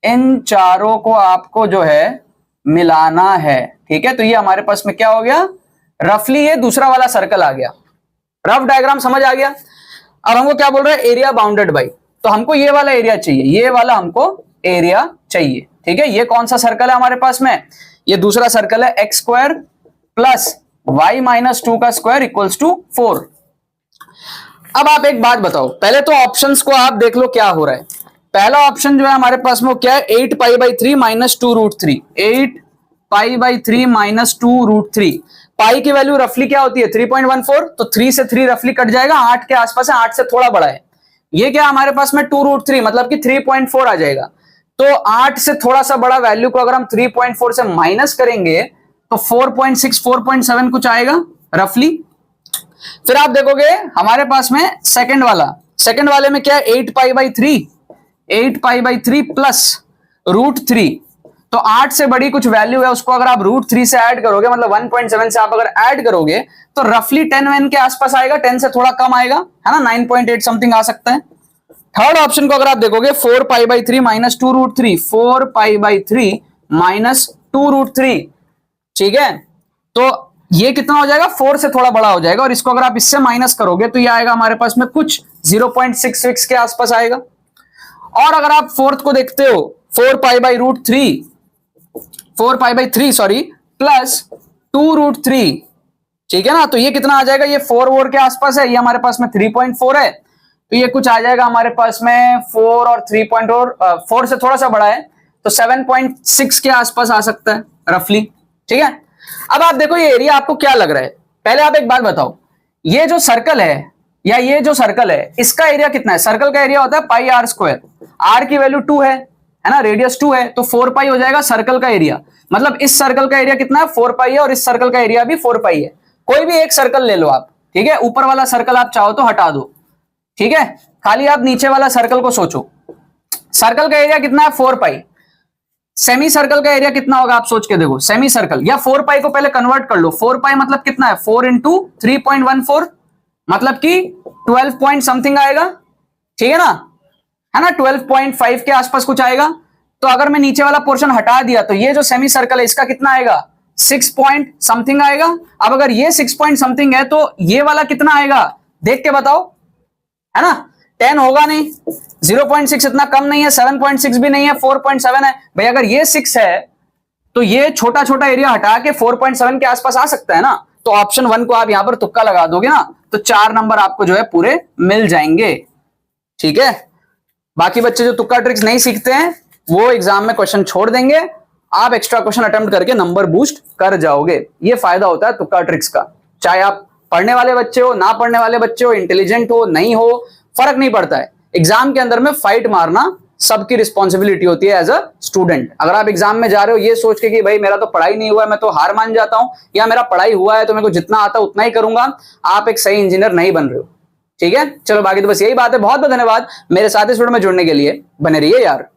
इन चारों को आपको जो है मिलाना है। ठीक है, तो ये हमारे पास में क्या हो गया, रफली ये दूसरा वाला सर्कल आ गया। रफ डायग्राम समझ आ गया। अब हमको क्या बोल रहा है, एरिया बाउंडेड बाई, तो हमको ये वाला एरिया चाहिए, ये वाला हमको एरिया चाहिए। ठीक है, ये कौन सा सर्कल है हमारे पास में, ये दूसरा सर्कल है x square plus y minus 2 का स्क्वायर इक्वल्स टू 4। अब आप एक बात बताओ, पहले तो ऑप्शंस को आप देख लो क्या हो रहा है। पहला ऑप्शन जो है हमारे पास में क्या है, 8 pi by 3 minus 2 root 3, 8 pi by 3 minus 2 root 3। Pi की वैल्यू रफली क्या होती है 3.14, तो 3 से 3 रफली कट जाएगा, 8 के आसपास है, 8 से थोड़ा बड़ा है। ये क्या हमारे पास में 2 रूट 3 मतलब कि 3.4 आ जाएगा। तो 8 से थोड़ा सा बड़ा वैल्यू को अगर हम 3.4 से माइनस करेंगे तो 4.6 4.7 कुछ आएगा रफली। फिर आप देखोगे हमारे पास में सेकंड वाले में क्या है, 8 pi by 3, 8 pi by 3 plus root 3, तो 8 से बड़ी कुछ वैल्यू है, उसको अगर आप रूट 3 से ऐड करोगे, मतलब 1.7 से आप अगर ऐड करोगे तो रफली 10 के आसपास आएगा, 10 से थोड़ा कम आएगा, है ना, 9.8 समथिंग आ सकता है। थर्ड ऑप्शन को अगर आप देखोगे 4 pi by 3 minus 2 root 3, 4 pi by 3 minus 2 root 3। ठीक है, तो ये कितना हो जाएगा, 4 से थोड़ा बड़ा हो जाएगा, और इसको अगर आप इससे माइनस करोगे तो ये आएगा हमारे पास में कुछ 0.66 के आसपास आएगा। और अगर आप फोर्थ को देखते हो 4 pi by root 3, 4 pi by 3 sorry plus 2 root 3। ठीक है ना, तो ये कितना आ जाएगा, ये 4 वोर के आसपास है, ये हमारे पास में 3.4 है, तो ये कुछ आ जाएगा हमारे पास में 4 और 4 से थोड़ा सा बड़ा है, तो 7.6 के आसपास आ सकता है रफली। ठीक है, अब आप देखो ये एरिया आपको क्या लग रहा है। पहले आप एक बात बताओ, ये जो सर्कल है या ये जो सर्कल है इसका एरिया कितना है? सर्कल का एरिया होता है पाई आर स्क्वायर, आर की वैल्यू 2 है ना, रेडियस 2 है, तो 4 पाई हो जाएगा सर्कल का एरिया। मतलब इस सर्कल का एरिया कितना है, 4 पाई है, और इस सर्कल का एरिया भी 4 पाई है। कोई भी एक सर्कल ले लो आप, ठीक है, ऊपर वाला सर्कल आप चाहो तो हटा दो, ठीक है, खाली आप नीचे वाला सर्कल को सोचो। सर्कल का एरिया कितना है 4 पाई, सेमी सर्कल का एरिया कितना होगा आप सोच के देखो, सेमी सर्कल या 4 पाई को पहले कन्वर्ट कर लो, 4 पाई मतलब कितना है, 4 इंटू 3.14 मतलब कि 12 पॉइंट समथिंग आएगा, ठीक है ना 12.5 के आसपास कुछ आएगा। तो अगर मैं नीचे वाला पोर्शन हटा दिया तो ये जो सेमी सर्कल है इसका कितना आएगा, 6 पॉइंट समथिंग आएगा। अब अगर ये 6 पॉइंट समथिंग है तो ये वाला कितना आएगा देख के बताओ, है ना 10 होगा नहीं, 0.6 इतना कम नहीं है, 7.6 भी नहीं है, 4.7 है भाई। अगर ये 6 है तो ये छोटा छोटा एरिया हटा के 4.7 के आसपास आ सकता है ना। तो ऑप्शन 1 को आप यहां पर तुक्का लगा दोगे ना तो 4 नंबर आपको जो है पूरे मिल जाएंगे, ठीक है। बाकी बच्चे जो तुक्का ट्रिक्स नहीं सीखते हैं वो एग्जाम में क्वेश्चन छोड़ देंगे, आप एक्स्ट्रा क्वेश्चन अटेम्प्ट करके नंबर बूस्ट कर जाओगे। ये फायदा होता है तुक्का ट्रिक्स का, चाहे आप पढ़ने वाले बच्चे हो, ना पढ़ने वाले बच्चे हो, इंटेलिजेंट हो, नहीं हो, फर्क नहीं पड़ता है। एग्जाम के अंदर में फाइट मारना सबकी रिस्पॉन्सिबिलिटी होती है एज अ स्टूडेंट। अगर आप एग्जाम में जा रहे हो ये सोच के कि भाई मेरा तो पढ़ाई नहीं हुआ है, मैं तो हार मान जाता हूं, या मेरा पढ़ाई हुआ है तो मेरे को जितना आता है उतना ही करूंगा, आप एक सही इंजीनियर नहीं बन रहे हो, ठीक है। चलो बाकी तो बस यही बात है। बहुत बहुत धन्यवाद मेरे साथ इस वीडियो में जुड़ने के लिए, बने रहिए यार।